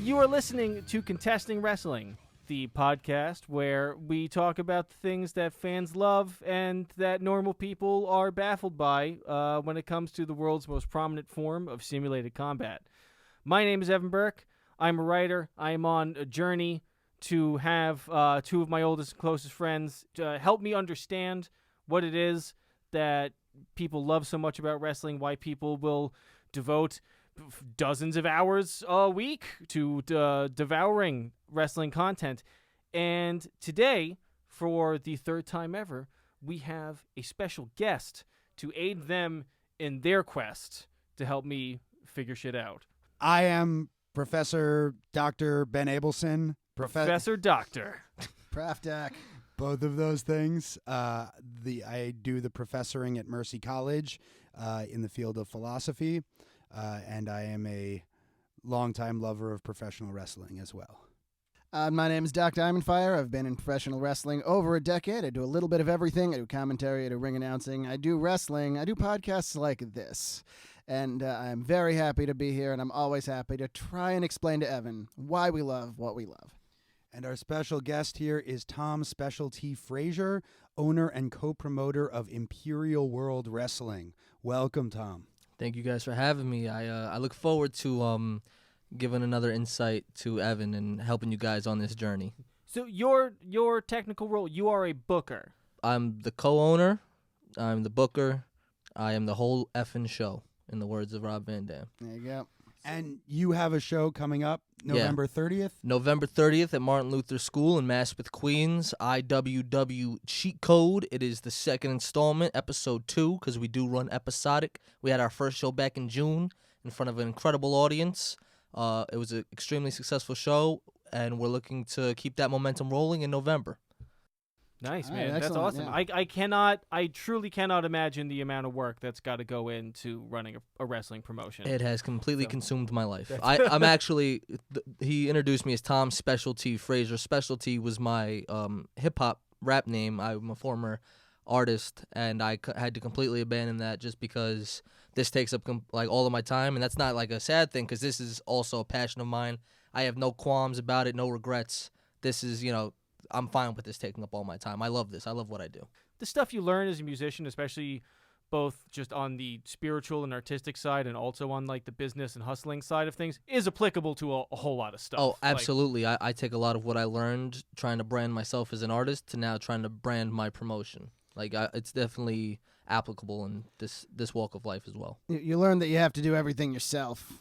You are listening to Contesting Wrestling, the podcast where we talk about the things that fans love and that normal people are baffled by when it comes to the world's most prominent form of simulated combat. My name is Evan Burke. I'm a writer. I am on a journey to have two of my oldest and closest friends help me understand what it is that people love so much about wrestling, why people will devote dozens of hours a week to devouring wrestling content. And today, for the third time ever, we have a special guest to aid them in their quest to help me figure shit out. I am Professor Dr. Ben Abelson. Professor Doctor. Prof Doc. Both of those things. I do the professoring at Mercy College in the field of philosophy, and I am a longtime lover of professional wrestling as well. My name is Doc Diamondfire. I've been in professional wrestling over a decade. I do a little bit of everything. I do commentary, I do ring announcing, I do wrestling, I do podcasts like this. And I'm very happy to be here, and I'm always happy to try and explain to Evan why we love what we love. And our special guest here is Tom Specialty Frazier, owner and co-promoter of Imperial World Wrestling. Welcome, Tom. Thank you guys for having me. I look forward to giving another insight to Evan and helping you guys on this journey. So your technical role, you are a booker. I'm the co-owner. I'm the booker. I am the whole effing show, in the words of Rob Van Dam. There you go. And you have a show coming up November 30th? November 30th at Martin Luther School in Maspeth, Queens. IWW Cheat Code. It is the second installment, episode 2, because we do run episodic. We had our first show back in June in front of an incredible audience. It was an extremely successful show, and we're looking to keep that momentum rolling in November. Nice, All man. right, That's excellent, awesome. I truly cannot imagine the amount of work that's got to go into running a wrestling promotion. It has completely consumed my life. I'm actually, he introduced me as Tom Specialty Frazier. Specialty was my hip-hop rap name. I'm a former artist, and I had to completely abandon that just because this takes up like all of my time, and that's not like a sad thing because this is also a passion of mine. I have no qualms about it, no regrets. This is, I'm fine with this taking up all my time. I love this. I love what I do. The stuff you learn as a musician, especially both just on the spiritual and artistic side and also on like the business and hustling side of things, is applicable to a whole lot of stuff. Oh, absolutely. I take a lot of what I learned trying to brand myself as an artist to now trying to brand my promotion. It's definitely applicable in this walk of life as well. You learn that you have to do everything yourself.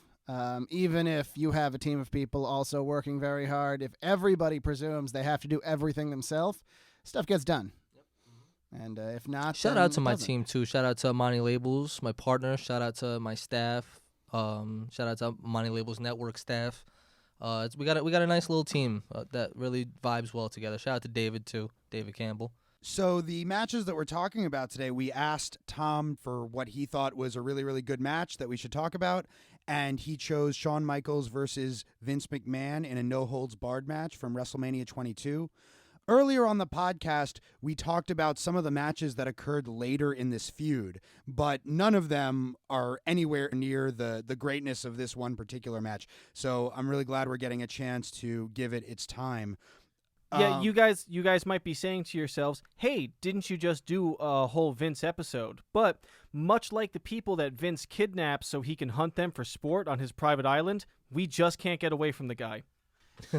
Even if you have a team of people also working very hard, if everybody presumes they have to do everything themselves, stuff gets done. Yep. Mm-hmm. And if not, shout out to my team too. Shout out to Monty Labels, my partner. Shout out to my staff. Shout out to Monty Labels network staff. We got a nice little team that really vibes well together. Shout out to David too, David Campbell. So the matches that we're talking about today, we asked Tom for what he thought was a really, really good match that we should talk about, and he chose Shawn Michaels versus Vince McMahon in a no-holds-barred match from WrestleMania 22. Earlier on the podcast, we talked about some of the matches that occurred later in this feud, but none of them are anywhere near the greatness of this one particular match. So I'm really glad we're getting a chance to give it its time. Yeah, you guys might be saying to yourselves, hey, didn't you just do a whole Vince episode? But much like the people that Vince kidnaps so he can hunt them for sport on his private island, we just can't get away from the guy.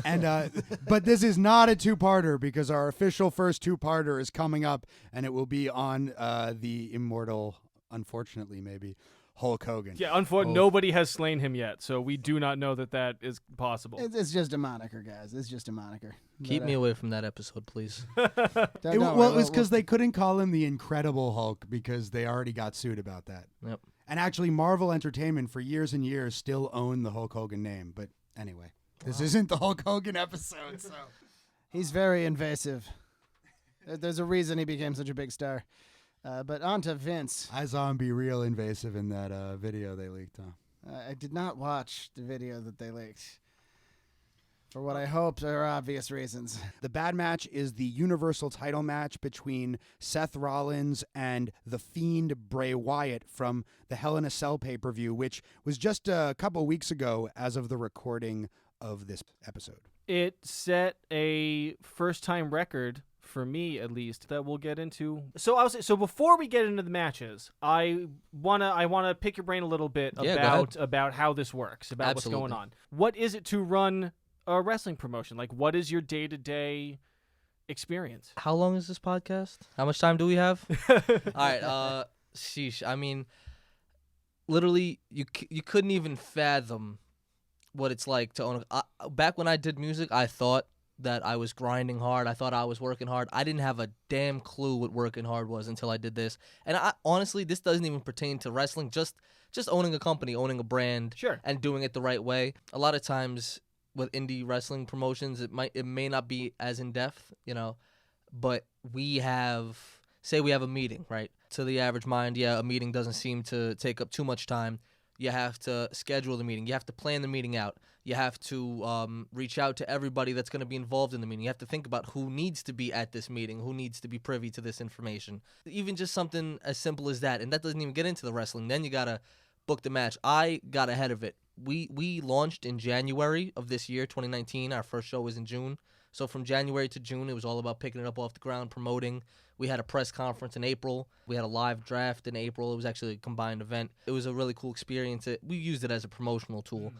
And but this is not a two-parter because our official first two-parter is coming up, and it will be on the immortal, unfortunately maybe, Hulk Hogan. Yeah, unfortunately, nobody has slain him yet, so we do not know that is possible. It's just a moniker, guys. It's just a moniker. Keep me away from that episode, please. It was because they couldn't call him the Incredible Hulk because they already got sued about that. Yep. And actually, Marvel Entertainment for years and years still owned the Hulk Hogan name. But anyway, this isn't the Hulk Hogan episode, so. He's very invasive. There's a reason he became such a big star. But on to Vince. I saw him be real invasive in that video they leaked, huh? I did not watch the video that they leaked. For what I hoped are obvious reasons. The bad match is the Universal title match between Seth Rollins and the Fiend Bray Wyatt from the Hell in a Cell pay-per-view, which was just a couple weeks ago as of the recording of this episode. It set a first-time record, for me at least, that we'll get into. So before we get into the matches, I wanna pick your brain a little bit about how this works, about Absolutely. what's going on. What is it to run a wrestling promotion? Like, what is your day-to-day experience? How long is this podcast? How much time do we have? All right, sheesh. I mean, literally, you couldn't even fathom what it's like to own. Back when I did music, I thought that I was grinding hard. I thought I was working hard. I didn't have a damn clue what working hard was until I did this. And honestly, this doesn't even pertain to wrestling. Just owning a company, owning a brand, Sure. and doing it the right way. A lot of times with indie wrestling promotions, it may not be as in depth, but we have a meeting, right? To the average mind, a meeting doesn't seem to take up too much time. You have to schedule the meeting. You have to plan the meeting out. You have to reach out to everybody that's going to be involved in the meeting. You have to think about who needs to be at this meeting, who needs to be privy to this information. Even just something as simple as that. And that doesn't even get into the wrestling. Then you got to book the match. I got ahead of it. We launched in January of this year, 2019. Our first show was in June. So from January to June, it was all about picking it up off the ground, promoting. We had a press conference in April. We had a live draft in April. It was actually a combined event. It was a really cool experience. We used it as a promotional tool.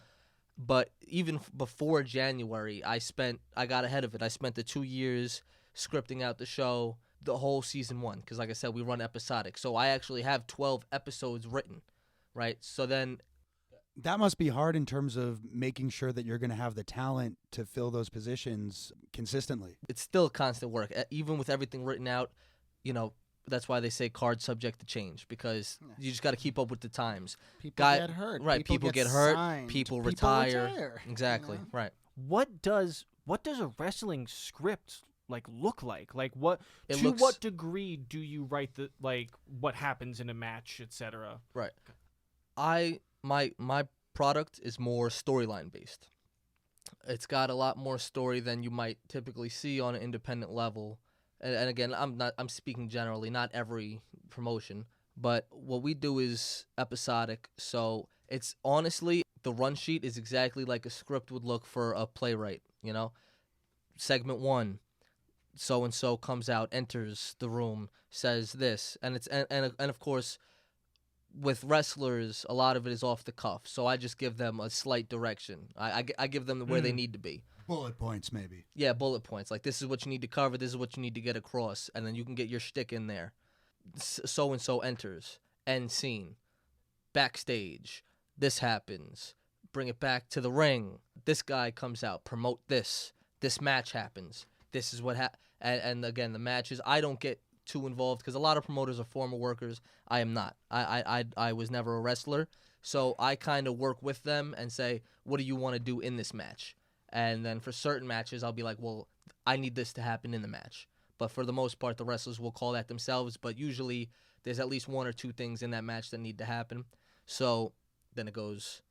But even before January, I got ahead of it. I spent the 2 years scripting out the show, the whole season 1, because like I said, we run episodic. So I actually have 12 episodes written, right? So then... That must be hard in terms of making sure that you're going to have the talent to fill those positions consistently. It's still constant work. Even with everything written out, that's why they say cards subject to change, because you just got to keep up with the times. People get hurt. Right, people get hurt. Signed. People retire. Exactly, right. What does a wrestling script look like? Like what degree do you write what happens in a match, etc.? Right. My product is more storyline based. It's got a lot more story than you might typically see on an independent level. And again, I'm speaking generally, not every promotion, but what we do is episodic. So it's honestly, the run sheet is exactly like a script would look for a playwright, Segment 1, so and so comes out, enters the room, says this, and of course, with wrestlers, a lot of it is off the cuff, so I just give them a slight direction. I give them where they need to be. Bullet points, maybe. Yeah, bullet points. Like, this is what you need to cover, this is what you need to get across, and then you can get your shtick in there. So-and-so enters, end scene, backstage, this happens, bring it back to the ring, this guy comes out, promote this match happens, this is what and again, the matches, I don't get too involved, because a lot of promoters are former workers. I am not. I was never a wrestler, so I kind of work with them and say, what do you want to do in this match? And then for certain matches, I'll be like, well, I need this to happen in the match. But for the most part, the wrestlers will call that themselves, but usually there's at least 1 or 2 things in that match that need to happen. So then it goes,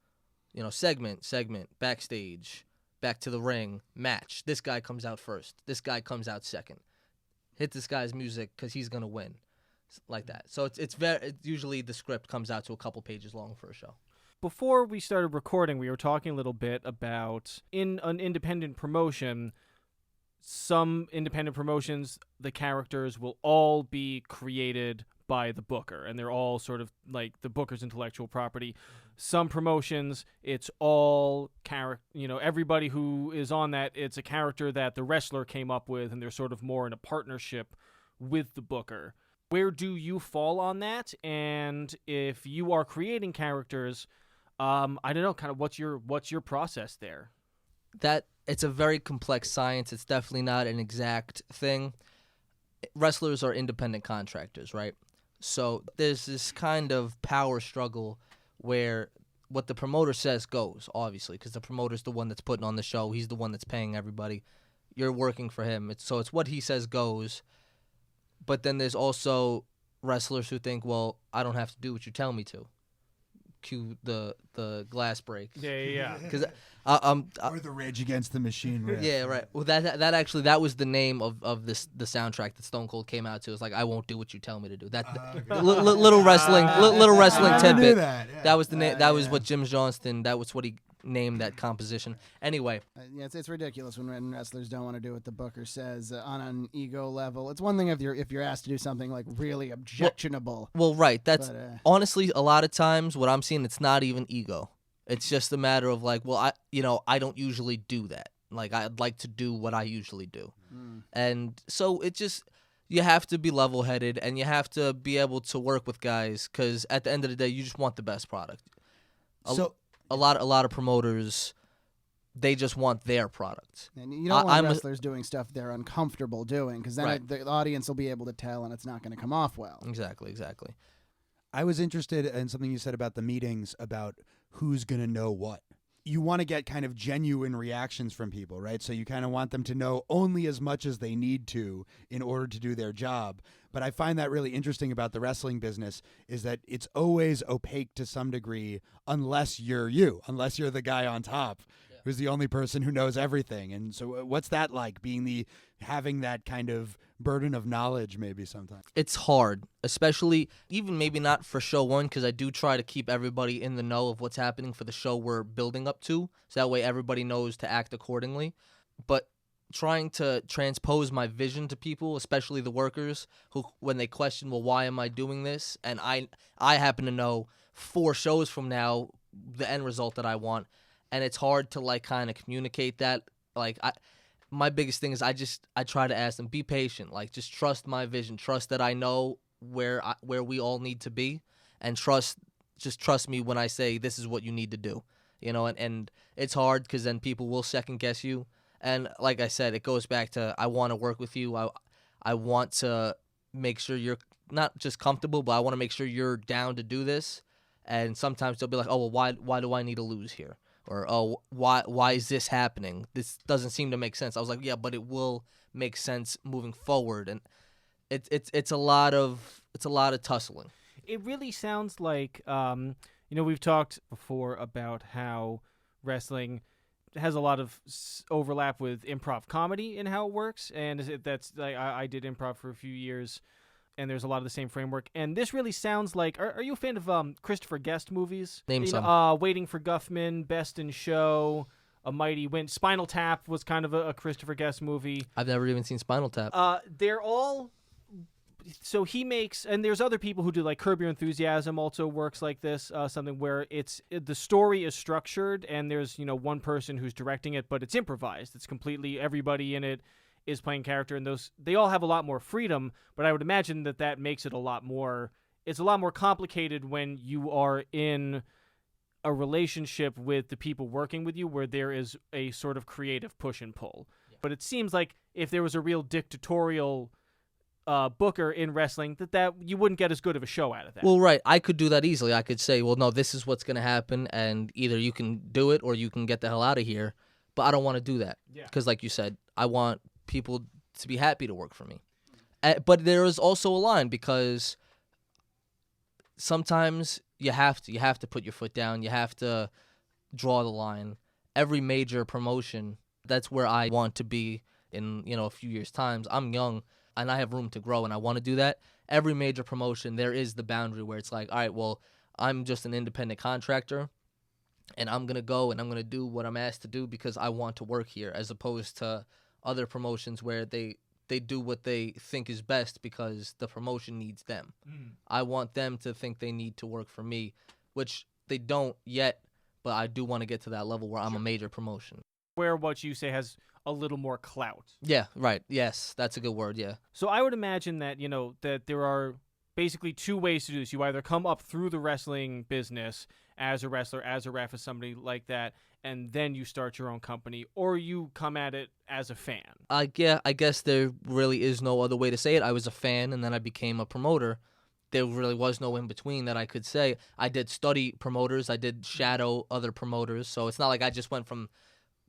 segment, backstage, back to the ring, match. This guy comes out first. This guy comes out second. Hit this guy's music because he's going to win. Like that. So it's usually the script comes out to a couple pages long for a show. Before we started recording, we were talking a little bit about, in an independent promotion, some independent promotions, the characters will all be created by the booker, and they're all sort of like the booker's intellectual property. Some promotions, it's all everybody who is on that, it's a character that the wrestler came up with, and they're sort of more in a partnership with the booker. Where do you fall on that? And if you are creating characters, I don't know, kind of what's your process there? That it's a very complex science. It's definitely not an exact thing. Wrestlers are independent contractors, right? So there's this kind of power struggle where what the promoter says goes, obviously, because the promoter's the one that's putting on the show. He's the one that's paying everybody. You're working for him. It's what he says goes. But then there's also wrestlers who think, well, I don't have to do what you tell me to. cue the glass break. Yeah. Because or the Rage Against the Machine riff. yeah, right. Well, that was the name of the soundtrack that Stone Cold came out to. It was like, I won't do what you tell me to do. That little wrestling I knew tidbit. that. Yeah. That was the name. That was yeah. what Jim Johnston. That was what he named that composition. Anyway, Yeah, it's ridiculous when wrestlers don't want to do what the booker says on an ego level. It's one thing if you're asked to do something like really objectionable. well, right. That's But, honestly a lot of times what I'm seeing. It's not even ego. It's just a matter of like, well, I don't usually do that. Like, I'd like to do what I usually do, and so it just. You have to be level-headed, and you have to be able to work with guys, because at the end of the day, you just want the best product. A lot of promoters, they just want their product. And you don't want wrestlers doing stuff they're uncomfortable doing, because then Right. the audience will be able to tell, and it's not going to come off well. Exactly. I was interested in something you said about the meetings, about who's going to know what. You want to get kind of genuine reactions from people, right? So you kind of want them to know only as much as they need to in order to do their job. But I find that really interesting about the wrestling business is that it's always opaque to some degree unless you're the guy on top who's the only person who knows everything. And so what's that like, having that kind of burden of knowledge maybe sometimes? It's hard, especially even maybe not for show one, because I do try to keep everybody in the know of what's happening for the show we're building up to, so that way everybody knows to act accordingly. But trying to transpose my vision to people, especially the workers, who when they question, well, why am I doing this? And I happen to know 4 shows from now the end result that I want, and it's hard to like kind of communicate that. Like my biggest thing is I try to ask them, be patient, like just trust my vision, trust that I know where we all need to be, and trust me when I say this is what you need to do, and it's hard because then people will second guess you. And like I said, it goes back to I want to work with you. I want to make sure you're not just comfortable, but I want to make sure you're down to do this. And sometimes they'll be like, oh, well, why do I need to lose here? Or, oh, why is this happening? This doesn't seem to make sense. I was like, yeah, but it will make sense moving forward. And it's a lot of tussling. It really sounds like, we've talked before about how wrestling has a lot of overlap with improv comedy in how it works, and that's like I did improv for a few years, and there's a lot of the same framework. And this really sounds like, are you a fan of Christopher Guest movies? Name some. Waiting for Guffman, Best in Show, A Mighty Wind. Spinal Tap was kind of a Christopher Guest movie. I've never even seen Spinal Tap. They're all. So he makes, and there's other people who do, like Curb Your Enthusiasm also works like this, something where the story is structured and there's, one person who's directing it, but it's improvised. It's completely, everybody in it is playing character, and they all have a lot more freedom, but I would imagine that makes it it's a lot more complicated when you are in a relationship with the people working with you where there is a sort of creative push and pull. Yeah. But it seems like if there was a real dictatorial booker in wrestling, that you wouldn't get as good of a show out of that. Well, right. I could do that easily. I could say, well, no, this is what's going to happen, and either you can do it or you can get the hell out of here. But I don't want to do that. Yeah. Because like you said, I want people to be happy to work for me. But there is also a line, because sometimes you have to put your foot down. You have to draw the line. Every major promotion, that's where I want to be in, a few years' time. I'm young, and I have room to grow, and I want to do that. Every major promotion, there is the boundary where it's like, all right, well, I'm just an independent contractor, and I'm going to go and I'm going to do what I'm asked to do because I want to work here, as opposed to other promotions where they do what they think is best because the promotion needs them. I want them to think they need to work for me, which they don't yet, but I do want to get to that level where I'm a major promotion. Where what you say has a little more clout. Yeah, right. Yes, that's a good word, yeah. So I would imagine that, that there are basically 2 ways to do this. You either come up through the wrestling business as a wrestler, as a ref, as somebody like that, and then you start your own company, or you come at it as a fan. I guess there really is no other way to say it. I was a fan, and then I became a promoter. There really was no in between that I could say. I did study promoters. I did shadow other promoters. So it's not like I just went from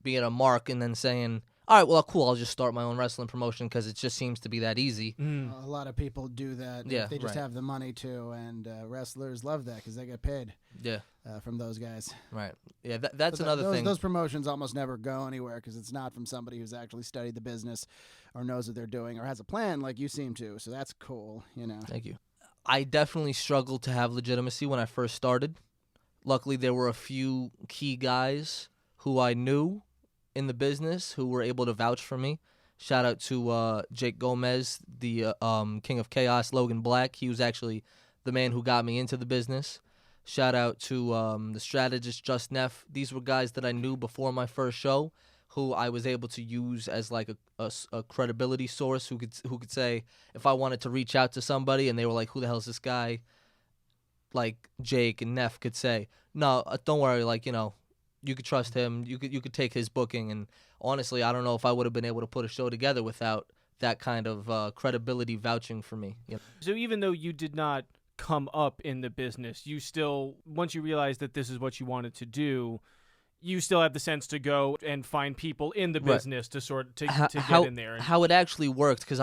being a mark and then saying, all right, well, cool, I'll just start my own wrestling promotion because it just seems to be that easy. A lot of people do that. Yeah, if they just right. have the money to, and wrestlers love that because they get paid Yeah, from those guys. right. Yeah, that's But another thing. Those promotions almost never go anywhere because it's not from somebody who's actually studied the business or knows what they're doing or has a plan like you seem to. So that's cool, you know. Thank you. I definitely struggled to have legitimacy when I first started. Luckily, there were a few key guys who I knew in the business who were able to vouch for me. Shout out to Jake Gomez, the King of Chaos, Logan Black. He was actually the man who got me into the business. Shout out to the strategist, Just Neff. These were guys that I knew before my first show, who I was able to use as like a credibility source who could say if I wanted to reach out to somebody and they were like, who the hell is this guy? Like Jake and Neff could say, no, don't worry, like, you know, you could trust him. You could take his booking. And honestly, I don't know if I would have been able to put a show together without that kind of credibility vouching for me. You know? So even though you did not come up in the business, you still, once you realized that this is what you wanted to do, you still have the sense to go and find people in the business to get in there. How it actually worked, because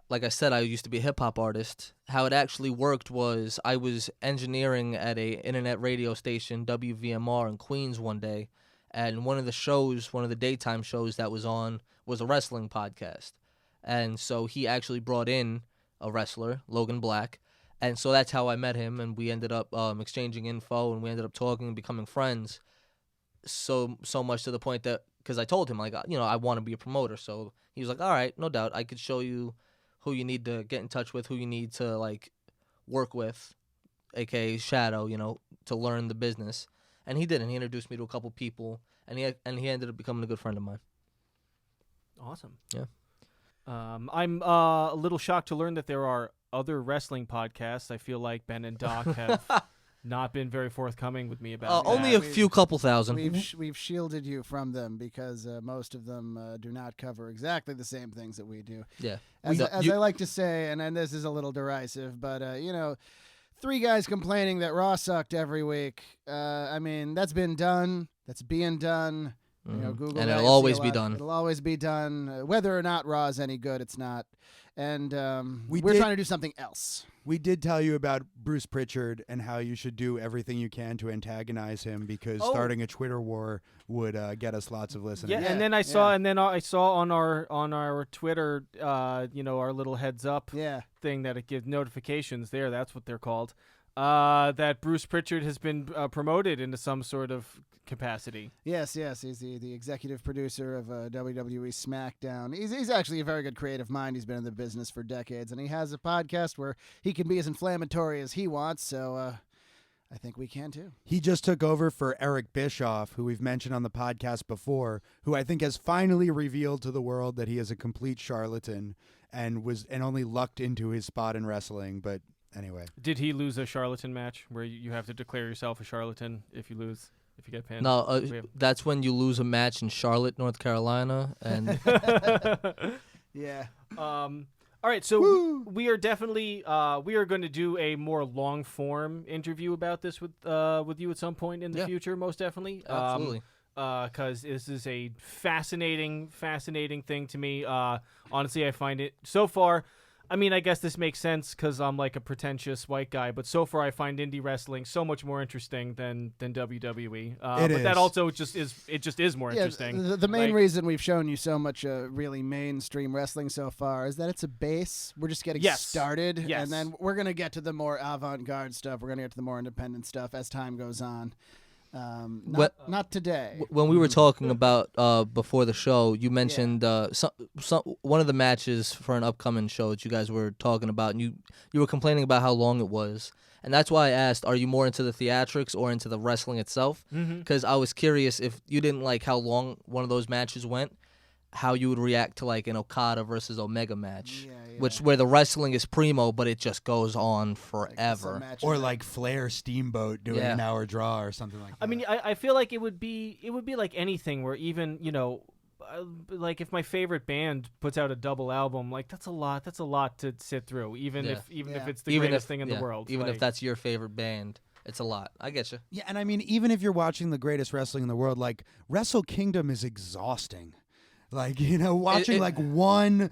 like I said, I used to be a hip hop artist. How it actually worked was I was engineering at a internet radio station, WVMR in Queens one day, and one of the daytime shows that was on was a wrestling podcast. And so he actually brought in a wrestler, Logan Black, and so that's how I met him, and we ended up exchanging info, and we ended up talking and becoming friends. So much to the point that, because I told him, like, you know, I want to be a promoter. So he was like, all right, no doubt. I could show you who you need to get in touch with, who you need to, like, work with, a.k.a. Shadow, you know, to learn the business. And he did, and he introduced me to a couple people, and he ended up becoming a good friend of mine. Awesome. Yeah. I'm a little shocked to learn that there are other wrestling podcasts. I feel like Ben and Doc have not been very forthcoming with me about that. Only a few couple thousand. We've shielded you from them because most of them do not cover exactly the same things that we do. Yeah. As I like to say, and this is a little derisive, but, you know, 3 guys complaining that Raw sucked every week. I mean, that's been done. That's being done. You know, Google and that, it'll you'll always see a be lot. done. It'll always be done. Whether or not Raw is any good, it's not. And we're did- trying to do something else. We did tell you about Bruce Pritchard and how you should do everything you can to antagonize him because starting a Twitter war would get us lots of listeners. Yeah, and then I saw on our Twitter, you know, our little heads up thing that it gives notifications there. That's what they're called. That Bruce Pritchard has been promoted into some sort of capacity. Yes, he's the executive producer of WWE SmackDown. He's actually a very good creative mind. He's been in the business for decades, and he has a podcast where he can be as inflammatory as he wants, so I think we can too. He just took over for Eric Bischoff, who we've mentioned on the podcast before, who I think has finally revealed to the world that he is a complete charlatan and only lucked into his spot in wrestling, but anyway. Did he lose a charlatan match where you have to declare yourself a charlatan if you lose? If you get pinned? No, that's when you lose a match in Charlotte, North Carolina, and yeah. All right, so we are definitely we are going to do a more long form interview about this with you at some point in the future, most definitely. Absolutely. Because this is a fascinating thing to me. Honestly, I find it so far. I mean, I guess this makes sense because I'm like a pretentious white guy, but so far I find indie wrestling so much more interesting than WWE. But that also just is more interesting. The main reason we've shown you so much really mainstream wrestling so far is that it's a base. We're just getting started, and then we're gonna get to the more avant-garde stuff. We're gonna get to the more independent stuff as time goes on. Not today. When we were talking about before the show, you mentioned one of the matches for an upcoming show that you guys were talking about, and you were complaining about how long it was. And that's why I asked, are you more into the theatrics or into the wrestling itself? Because I was curious if you didn't like how long one of those matches went, how you would react to like an Okada versus Omega match, where the wrestling is primo, but it just goes on forever. Or like Flair Steamboat doing an hour draw or something like that. I mean, I feel like it would be like anything where even, you know, like if my favorite band puts out a double album, like that's a lot to sit through, even if it's the greatest thing in the world. Even if that's your favorite band. It's a lot. I get you. Yeah, and I mean, even if you're watching the greatest wrestling in the world, like Wrestle Kingdom is exhausting. Like, watching like one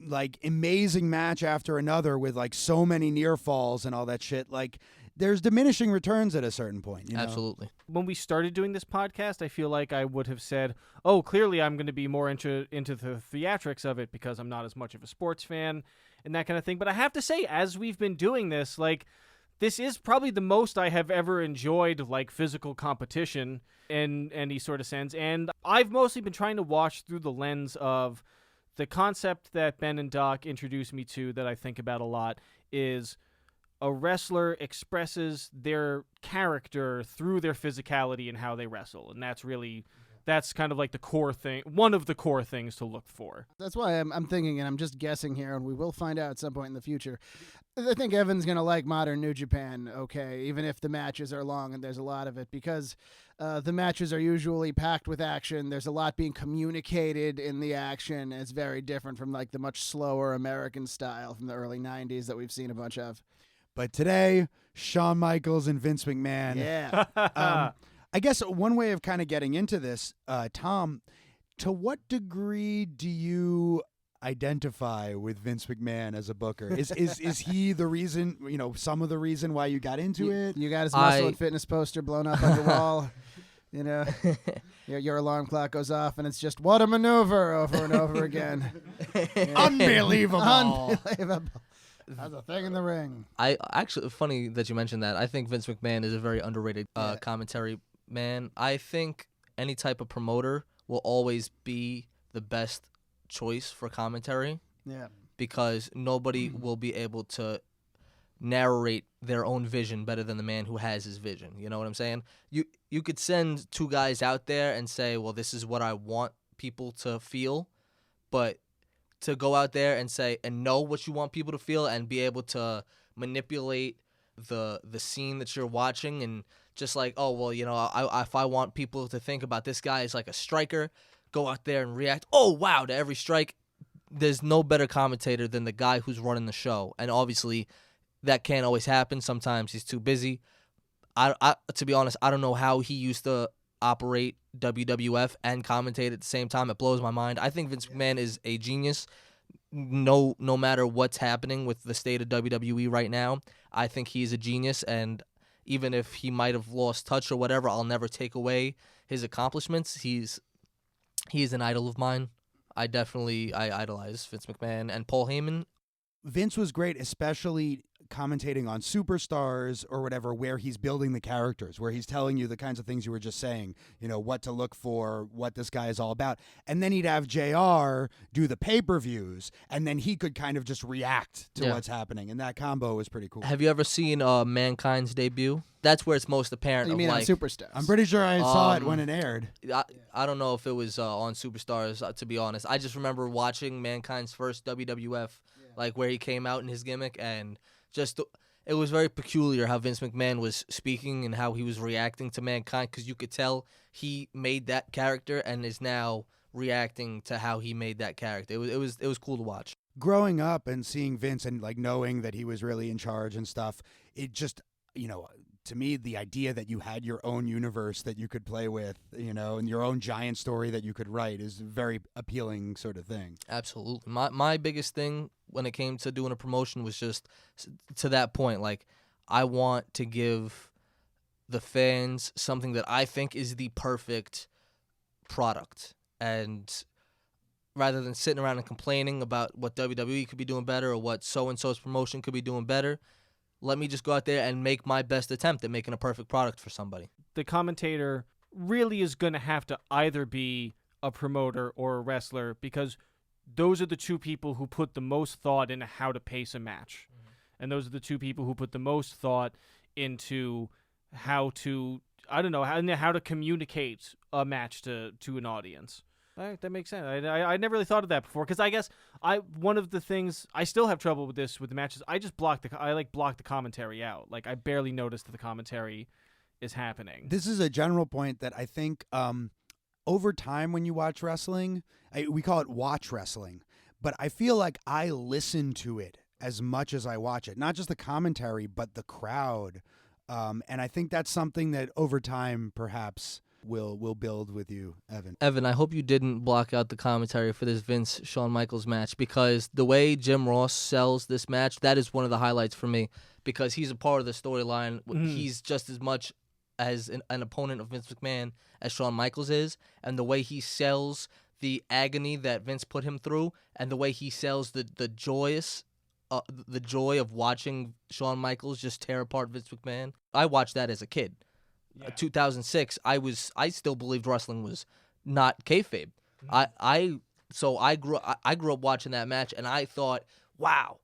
like amazing match after another with like so many near falls and all that shit, like there's diminishing returns at a certain point. Absolutely. When we started doing this podcast, I feel like I would have said, oh, clearly I'm going to be more into the theatrics of it because I'm not as much of a sports fan and that kind of thing. But I have to say, as we've been doing this, like, this is probably the most I have ever enjoyed, like, physical competition in any sort of sense. And I've mostly been trying to watch through the lens of the concept that Ben and Doc introduced me to that I think about a lot is a wrestler expresses their character through their physicality and how they wrestle. And that's kind of like the core thing, one of the core things to look for. That's why I'm thinking, and I'm just guessing here, and we will find out at some point in the future. I think Evan's going to like modern New Japan, okay, even if the matches are long and there's a lot of it, because the matches are usually packed with action. There's a lot being communicated in the action. It's very different from like the much slower American style from the early 90s that we've seen a bunch of. But today, Shawn Michaels and Vince McMahon. Yeah. I guess one way of kind of getting into this, Tom, to what degree do you identify with Vince McMahon as a booker? Is he the reason, some of the reason why you got into it? You got his muscle and fitness poster blown up on the wall. Your alarm clock goes off, and it's just, what a maneuver, over and over again. Unbelievable. Unbelievable. That's a thing in the ring. I actually, funny that you mentioned that. I think Vince McMahon is a very underrated commentary man. I think any type of promoter will always be the best choice for commentary. Yeah. Because nobody will be able to narrate their own vision better than the man who has his vision. You know what I'm saying? You could send two guys out there and say, well, this is what I want people to feel, but to go out there and say and know what you want people to feel and be able to manipulate the scene that you're watching and just like, oh, well, if I want people to think about this guy as like a striker, go out there and react, oh, wow, to every strike. There's no better commentator than the guy who's running the show. And obviously that can't always happen. Sometimes he's too busy. I to be honest, I don't know how he used to operate WWF and commentate at the same time. It blows my mind. I think Vince McMahon is a genius. No matter what's happening with the state of WWE right now, I think he's a genius, and even if he might have lost touch or whatever, I'll never take away his accomplishments. He's an idol of mine. I idolize Vince McMahon and Paul Heyman. Vince was great, especially commentating on Superstars or whatever, where he's building the characters, where he's telling you the kinds of things you were just saying, what to look for, what this guy is all about. And then he'd have JR do the pay-per-views, and then he could kind of just react to what's happening. And that combo was pretty cool. Have you ever seen Mankind's debut? That's where it's most apparent. You mean like, on Superstars? I'm pretty sure I saw it when it aired. I don't know if it was on Superstars, to be honest. I just remember watching Mankind's first WWF, like where he came out in his gimmick, and just it was very peculiar how Vince McMahon was speaking and how he was reacting to Mankind, because you could tell he made that character and is now reacting to how he made that character. It was cool to watch. Growing up and seeing Vince and like knowing that he was really in charge and stuff, it just, to me, the idea that you had your own universe that you could play with, and your own giant story that you could write is a very appealing sort of thing. Absolutely. My biggest thing when it came to doing a promotion was just to that point, like, I want to give the fans something that I think is the perfect product. And rather than sitting around and complaining about what WWE could be doing better or what so-and-so's promotion could be doing better, let me just go out there and make my best attempt at making a perfect product for somebody. The commentator really is going to have to either be a promoter or a wrestler, because those are the two people who put the most thought into how to pace a match. Mm-hmm. And those are the two people who put the most thought into how to, how to communicate a match to an audience. That makes sense. I never really thought of that before, because I guess one of the things I still have trouble with this with the matches. I just block the commentary out. Like, I barely notice that the commentary is happening. This is a general point that I think over time when you watch wrestling, we call it watch wrestling, but I feel like I listen to it as much as I watch it. Not just the commentary, but the crowd. And I think that's something that over time perhaps we'll build with you, Evan. Evan, I hope you didn't block out the commentary for this Vince-Shawn Michaels match, because the way Jim Ross sells this match, that is one of the highlights for me, because he's a part of the storyline. He's just as much as an opponent of Vince McMahon as Shawn Michaels is, and the way he sells the agony that Vince put him through, and the way he sells the joy of watching Shawn Michaels just tear apart Vince McMahon. I watched that as a kid. 2006, I still believed wrestling was not kayfabe. I grew up watching that match, and I thought, wow,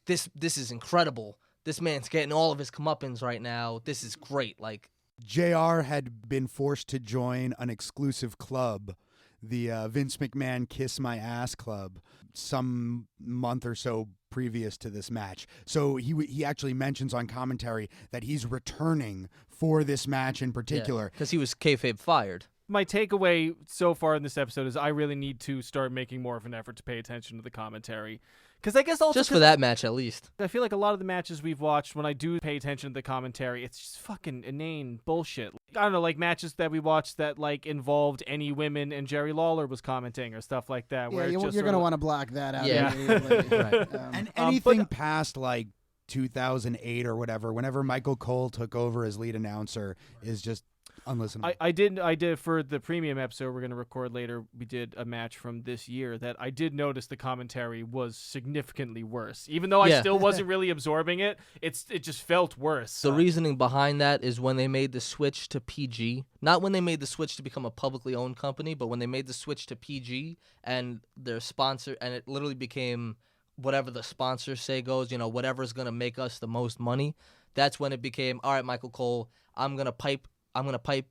this is incredible. This man's getting all of his comeuppance right now. This is great. Like, JR had been forced to join an exclusive club, the Vince McMahon Kiss My Ass Club, some month or so previous to this match. So he actually mentions on commentary that he's returning for this match in particular. Because he was kayfabe fired. My takeaway so far in this episode is I really need to start making more of an effort to pay attention to the commentary. Because I guess also just for that match, at least. I feel like a lot of the matches we've watched, when I do pay attention to the commentary, it's just fucking inane bullshit. I don't know, like matches that we watched that like involved any women and Jerry Lawler was commenting or stuff like that. Yeah, where you're going to want to block that out. Yeah. Immediately. Right. And anything past like 2008 or whatever, whenever Michael Cole took over as lead announcer, is just unlistenable. I did for the premium episode we're going to record later. We did a match from this year that I did notice the commentary was significantly worse. Even though I still wasn't really absorbing it, it just felt worse. The reasoning behind that is when they made the switch to PG, not when they made the switch to become a publicly owned company, but when they made the switch to PG and their sponsor, and it literally became whatever the sponsors say goes, whatever's going to make us the most money. That's when it became, all right, Michael Cole, I'm going to pipe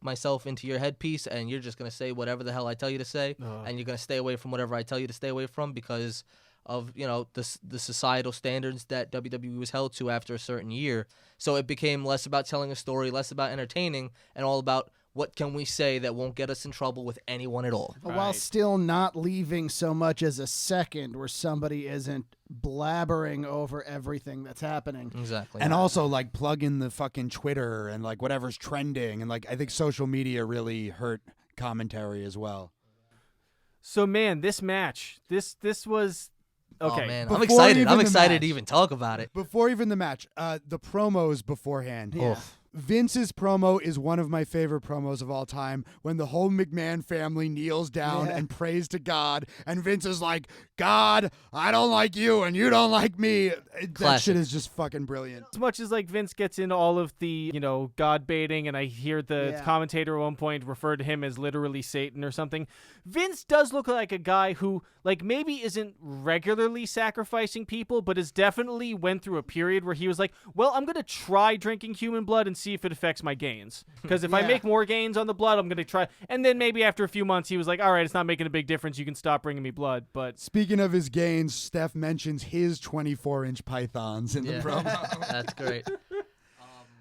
myself into your headpiece, and you're just going to say whatever the hell I tell you to say, and you're going to stay away from whatever I tell you to stay away from because of, the societal standards that WWE was held to after a certain year. So it became less about telling a story, less about entertaining, and all about what can we say that won't get us in trouble with anyone at all. While still not leaving so much as a second where somebody isn't blabbering over everything that's happening. Exactly. And also like plug in the fucking Twitter and like whatever's trending, and like I think social media really hurt commentary as well. So man, this match, this was okay. Oh man, Before I'm excited. even I'm the excited match. to even talk about it. Before even the match, the promos beforehand. Yeah. Vince's promo is one of my favorite promos of all time, when the whole McMahon family kneels down and prays to God, and Vince is like, God, I don't like you and you don't like me. That shit is just fucking brilliant. As much as like Vince gets into all of the, God baiting, and I hear the commentator at one point refer to him as literally Satan or something, Vince does look like a guy who like maybe isn't regularly sacrificing people, but has definitely went through a period where he was like, well, I'm going to try drinking human blood and see if it affects my gains. Because if I make more gains on the blood, I'm going to try. And then maybe after a few months, he was like, all right, it's not making a big difference. You can stop bringing me blood. But speaking of his gains, Steph mentions his 24-inch pythons in the promo. That's great.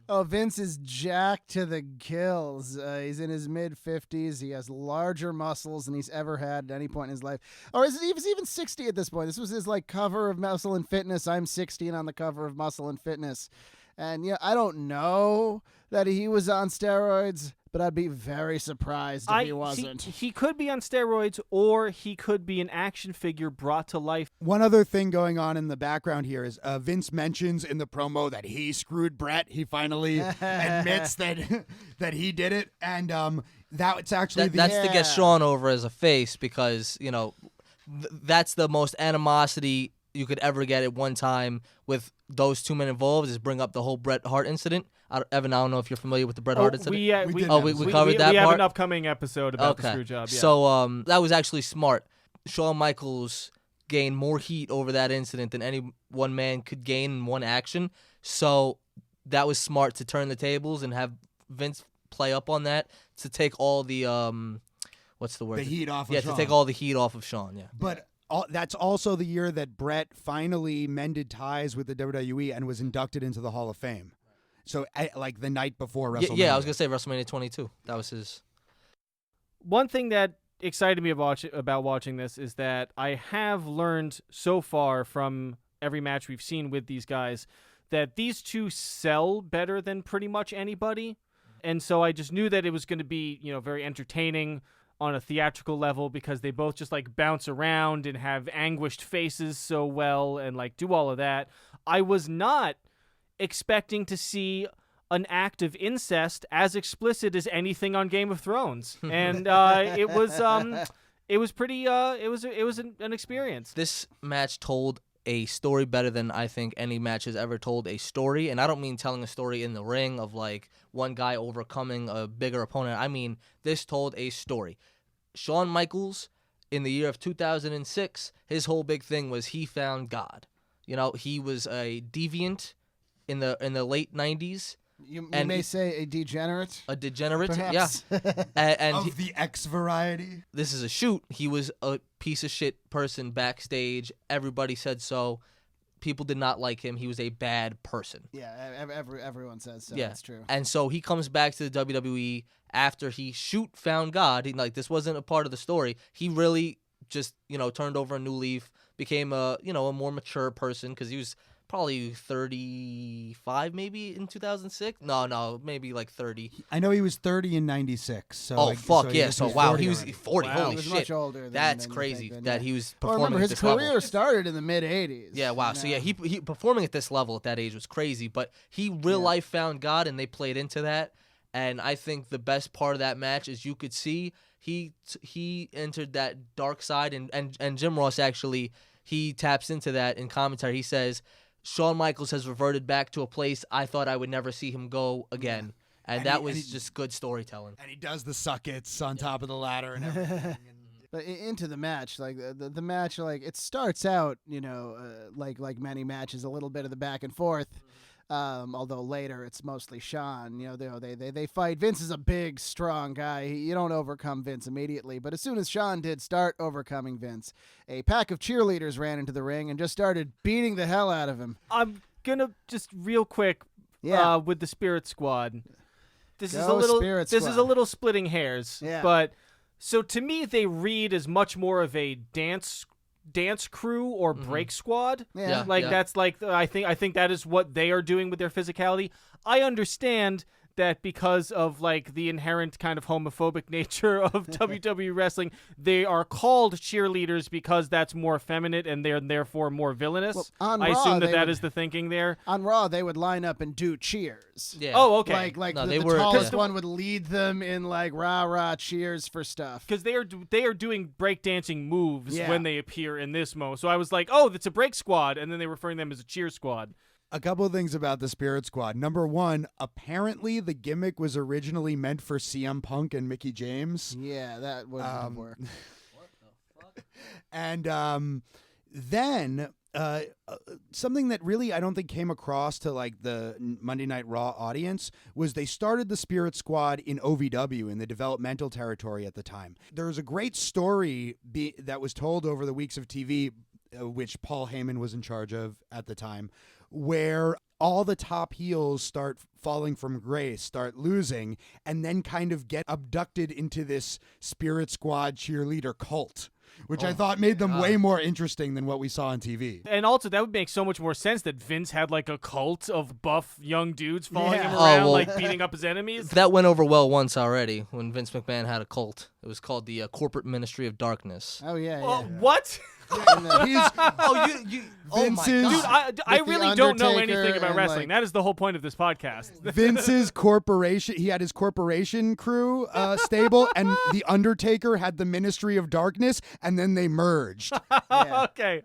Oh, Vince is jacked to the gills. He's in his mid-50s. He has larger muscles than he's ever had at any point in his life. Or he's even 60 at this point. This was his cover of Muscle and Fitness. I'm 16 on the cover of Muscle and Fitness. And I don't know that he was on steroids, but I'd be very surprised if he wasn't. He could be on steroids, or he could be an action figure brought to life. One other thing going on in the background here is Vince mentions in the promo that he screwed Brett. He finally admits that he did it, and that's actually that's to get Shawn over as a face, because that's the most animosity you could ever get at one time with those two men involved, is bring up the whole Bret Hart incident. Evan, I don't know if you're familiar with the Bret Hart incident. We covered that We part? have an upcoming episode about the screw job. Yeah. So that was actually smart. Shawn Michaels gained more heat over that incident than any one man could gain in one action. So that was smart to turn the tables and have Vince play up on that, to take all the what's the word? The heat off of Shawn. Yeah, to take all the heat off of Shawn, yeah. But that's also the year that Brett finally mended ties with the WWE and was inducted into the Hall of Fame. So, like the night before WrestleMania. Yeah, I was going to say WrestleMania 22. That was his. One thing that excited me about watching this is that I have learned so far from every match we've seen with these guys that these two sell better than pretty much anybody. And so I just knew that it was going to be, very entertaining on a theatrical level because they both just like bounce around and have anguished faces so well and like do all of that. I was not expecting to see an act of incest as explicit as anything on Game of Thrones. And it was pretty it was an experience. This match told a story better than I think any match has ever told a story. And I don't mean telling a story in the ring of like one guy overcoming a bigger opponent. I mean, this told a story. Shawn Michaels, in the year of 2006, his whole big thing was he found God. He was a deviant in the late 90s. You may say a degenerate. A degenerate, perhaps. yeah. Of the X variety. This is a shoot. He was a piece of shit person backstage. Everybody said so. People did not like him. He was a bad person. Yeah, everyone says so. Yeah. That's true. And so he comes back to the WWE after he found God. This wasn't a part of the story. He really just, turned over a new leaf, became a more mature person because he was probably 35 maybe in 2006. No, maybe like 30. I know he was 30 in 96. So wow, he was 40. Wow, Holy he was shit. much older than That's you crazy think, that yeah. he was Well, performing remember, at his this level. career started in the mid-'80s. Yeah, wow. So yeah, he performing at this level at that age was crazy, but he real life found God and they played into that. And I think the best part of that match is you could see he entered that dark side and Jim Ross actually he taps into that in commentary. He says Shawn Michaels has reverted back to a place I thought I would never see him go again. And that was just good storytelling. And he does the suck-its on top of the ladder and everything. But into the match, like the match, like it starts out, like many matches, a little bit of the back and forth. Although later it's mostly Shawn. They fight. Vince is a big, strong guy. You don't overcome Vince immediately. But as soon as Shawn did start overcoming Vince, a pack of cheerleaders ran into the ring and just started beating the hell out of him. I'm gonna just real quick, with the Spirit Squad. This is a little splitting hairs. Yeah. But so to me, they read as much more of a dance crew or break squad. Yeah. That's like I think that is what they are doing with their physicality. I understand that because of like the inherent kind of homophobic nature of WWE wrestling, they are called cheerleaders because that's more effeminate and they're therefore more villainous. Well, on I Raw, assume they that would- is the thinking there. On Raw, they would line up and do cheers. Yeah. Oh, okay. Like No, the they were- tallest yeah. one would lead them in like rah cheers for stuff. Because they are doing breakdancing moves Yeah. when they appear in this moment. So I was like, oh, that's a break squad, and then they were referring to them as a cheer squad. A couple of things about the Spirit Squad. Number one, apparently the gimmick was originally meant for CM Punk and Mickie James. Yeah, that wouldn't have worked. And then something that really I don't think came across to like the Monday Night Raw audience was they started the Spirit Squad in OVW in the developmental territory at the time. There was a great story that was told over the weeks of TV, which Paul Heyman was in charge of at the time, where all the top heels start falling from grace, start losing, and then kind of get abducted into this Spirit Squad cheerleader cult, which I thought made them way more interesting than what we saw on TV. And also, that would make so much more sense that Vince had like a cult of buff young dudes following Yeah. him Oh, around, well- like beating up his enemies. That went over well once already when Vince McMahon had a cult. It was called the Corporate Ministry of Darkness. Oh yeah. What? And, He's Oh, you oh my Vince's- God. Dude, I With the really don't know Undertaker anything about and, wrestling. like- That is the whole point of this podcast. Vince's corporation. He had his corporation crew stable, and the Undertaker had the Ministry of Darkness, and then they merged. Yeah. Okay,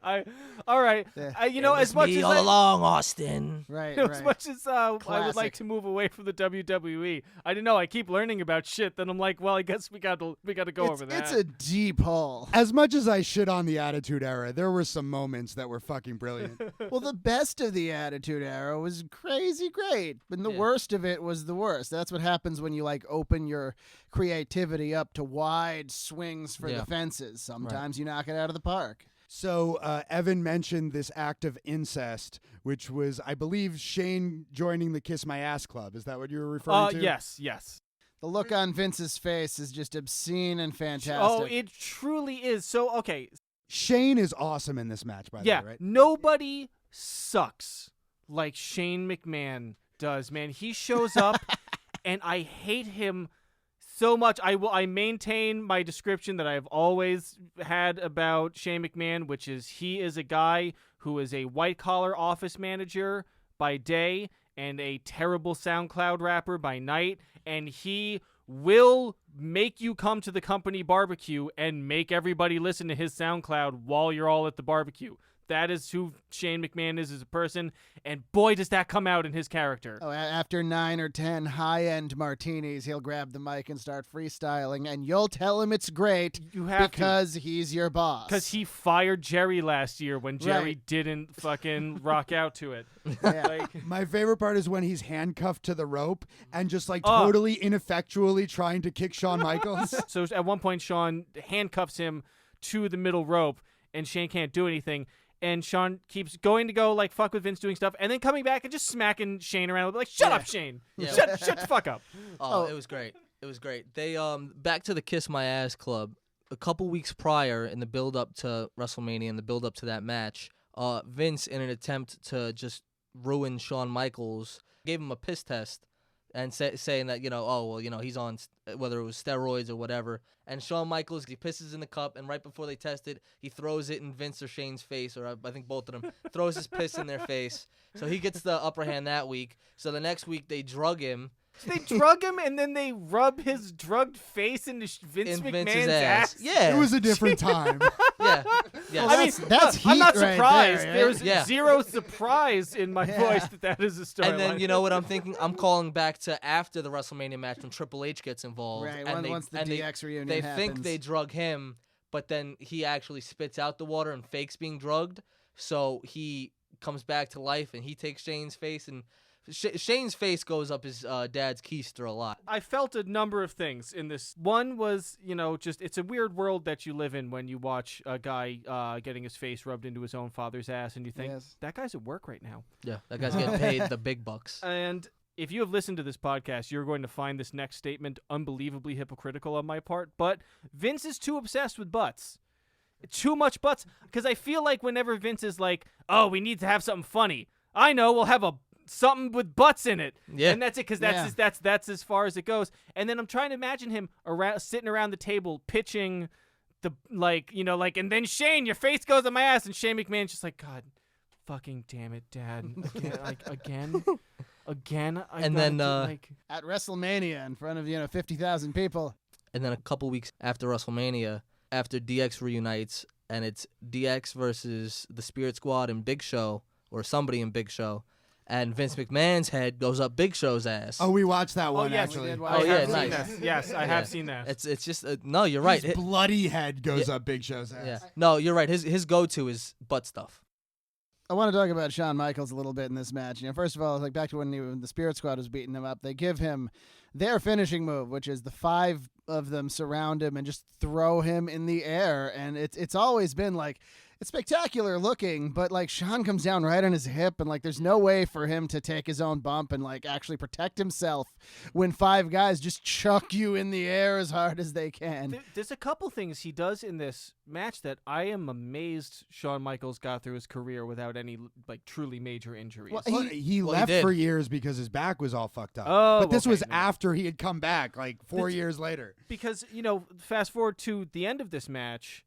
all right. Yeah. As much Me as all along, Austin. Right. as much as I would Classic. like to move away from the WWE, I don't know. I keep learning about shit. Then I'm like, well, I guess we got to go over that. It's a deep hole. As much as I shit on the Attitude Era, there were some moments that were fucking brilliant. Well, the best of the Attitude Era was crazy great, and the worst of it was the worst. That's what happens when you like open your creativity up to wide swings for the fences. Sometimes you knock it out of the park. So Evan mentioned this act of incest, which was, I believe, Shane joining the Kiss My Ass Club. Is that what you were referring to? Yes. The look on Vince's face is just obscene and fantastic. Oh, it truly is. So, okay. Shane is awesome in this match, by the way, right? Nobody sucks like Shane McMahon does, man. He shows up and I hate him so much. I maintain my description that I've always had about Shane McMahon, which is he is a guy who is a white-collar office manager by day and a terrible SoundCloud rapper by night, and he will make you come to the company barbecue and make everybody listen to his SoundCloud while you're all at the barbecue. That is who Shane McMahon is as a person, and boy, does that come out in his character. Oh, after 9 or 10 high-end martinis, he'll grab the mic and start freestyling, and you'll tell him it's great because he's your boss. Because he fired Jerry last year when Jerry didn't fucking rock out to it. Yeah. My favorite part is when he's handcuffed to the rope and just like totally ineffectually trying to kick Shawn Michaels. So at one point, Shawn handcuffs him to the middle rope, and Shane can't do anything. And Shawn keeps going to go like fuck with Vince doing stuff, and then coming back and just smacking Shane around like, "Shut up, Shane! Yeah. Shut the fuck up!" Oh, it was great. It was great. They back to the Kiss My Ass Club. A couple weeks prior, in the build up to WrestleMania and the build up to that match, Vince, in an attempt to just ruin Shawn Michaels, gave him a piss test and saying that, he's on whether it was steroids or whatever. And Shawn Michaels, he pisses in the cup, and right before they test it, he throws it in Vince or Shane's face, or I think both of them, throws his piss in their face. So he gets the upper hand that week. So the next week, they drug him. So they drug him, and then they rub his drugged face into Vince McMahon's ass. Yeah. It was a different time. Yeah. Well, I mean, that's heat I'm not right surprised. there, There's Yeah. zero surprise in my voice that is a storyline. And then, you know what I'm thinking? I'm calling back to after the WrestleMania match when Triple H gets involved. Right, and once the DX reunion They happens. think they drug him, but then he actually spits out the water and fakes being drugged. So he comes back to life, and he takes Shane's face, and Shane's face goes up his dad's keister a lot. I felt a number of things in this. One was, just it's a weird world that you live in when you watch a guy getting his face rubbed into his own father's ass, and you think, that guy's at work right now. Yeah, that guy's getting paid the big bucks. And if you have listened to this podcast, you're going to find this next statement unbelievably hypocritical on my part, but Vince is too obsessed with butts. Too much butts. Because I feel like whenever Vince is like, oh, we need to have something funny. I know, we'll have something with butts in it. Yeah. And that's it, because that's as far as it goes. And then I'm trying to imagine him sitting around the table pitching and then Shane, your face goes on my ass, and Shane McMahon's just like, God fucking damn it, Dad. Again. And then at WrestleMania in front of 50,000 people. And then a couple weeks after WrestleMania, after DX reunites, and it's DX versus the Spirit Squad and Big Show, or somebody in Big Show, and Vince McMahon's head goes up Big Show's ass. Oh, we watched that one, yes, actually. Nice. Yes, I have seen that. It's just no, you're right. His bloody head goes up Big Show's ass. Yeah. No, you're right. His go-to is butt stuff. I want to talk about Shawn Michaels a little bit in this match. First of all, like back to when the Spirit Squad was beating him up, they give him their finishing move, which is the 5 of them surround him and just throw him in the air. And it's always been like, it's spectacular looking, but like Shawn comes down right on his hip, and like there's no way for him to take his own bump and like actually protect himself when 5 guys just chuck you in the air as hard as they can. There's a couple things he does in this match that I am amazed Shawn Michaels got through his career without any like truly major injuries. Well, he left for years because his back was all fucked up. Oh, but this was after he had come back, like 4 years later. Because, fast forward to the end of this match,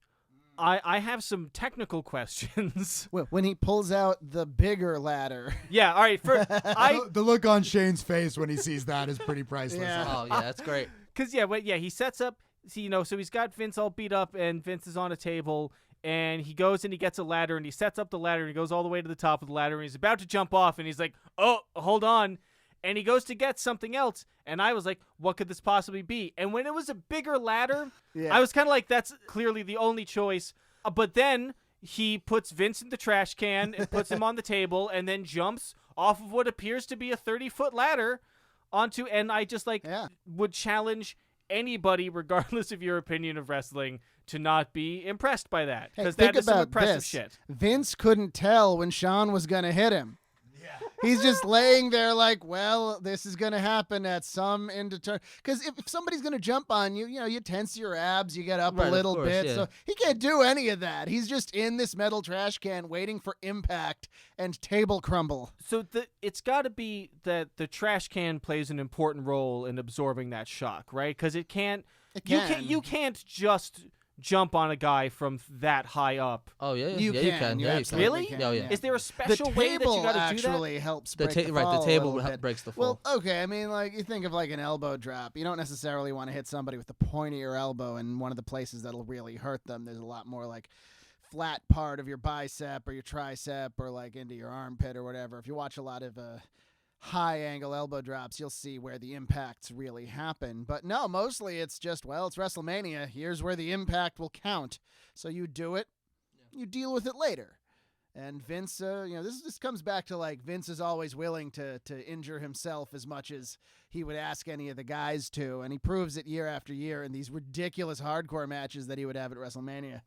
I have some technical questions. When he pulls out the bigger ladder. Yeah, all right. The look on Shane's face when he sees that is pretty priceless. Yeah. Oh, yeah, that's great. Because, he sets up, so he's got Vince all beat up, and Vince is on a table, and he goes and he gets a ladder, and he sets up the ladder, and he goes all the way to the top of the ladder, and he's about to jump off, and he's like, oh, hold on. And he goes to get something else, and I was like, what could this possibly be? And when it was a bigger ladder, I was kind of like, that's clearly the only choice. But then he puts Vince in the trash can and puts him on the table, and then jumps off of what appears to be a 30-foot ladder onto, and I just would challenge anybody, regardless of your opinion of wrestling, to not be impressed by that. Because that is some impressive shit. Vince couldn't tell when Shawn was going to hit him. He's just laying there like, well, this is going to happen at some indeterminate. Because if somebody's going to jump on you, you tense your abs, you get up Right, a of little course, bit. yeah. So he can't do any of that. He's just in this metal trash can waiting for impact and table crumble. So it's got to be that the trash can plays an important role in absorbing that shock, right? Because it can't. You can't just jump on a guy from that high up. Oh yeah, You yeah, can. you can. You Yeah, you absolutely can. can. Oh yeah. Is there a The special way that you table got to do that? actually helps The break the right, fall the a table little bit. breaks the fall. Well, okay. I mean, like you think of like an elbow drop. You don't necessarily want to hit somebody with the point of your elbow in one of the places that'll really hurt them. There's a lot more like flat part of your bicep or your tricep or like into your armpit or whatever. If you watch a lot of high angle elbow drops, you'll see where the impacts really happen. But no, mostly it's just, well, it's WrestleMania. Here's where the impact will count. So you do it, you deal with it later. And Vince, this comes back to like Vince is always willing to injure himself as much as he would ask any of the guys to, and he proves it year after year in these ridiculous hardcore matches that he would have at WrestleMania.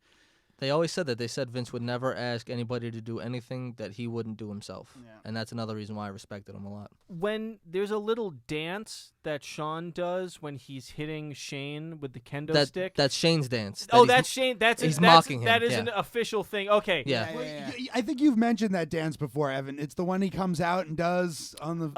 They always said that. They said Vince would never ask anybody to do anything that he wouldn't do himself. Yeah. And that's another reason why I respected him a lot. When there's a little dance that Shawn does when he's hitting Shane with the kendo stick. That's Shane's dance. Oh, that's Shane. He's mocking him. That is yeah. an official thing. Okay. Yeah. I think you've mentioned that dance before, Evan. It's the one he comes out and does on the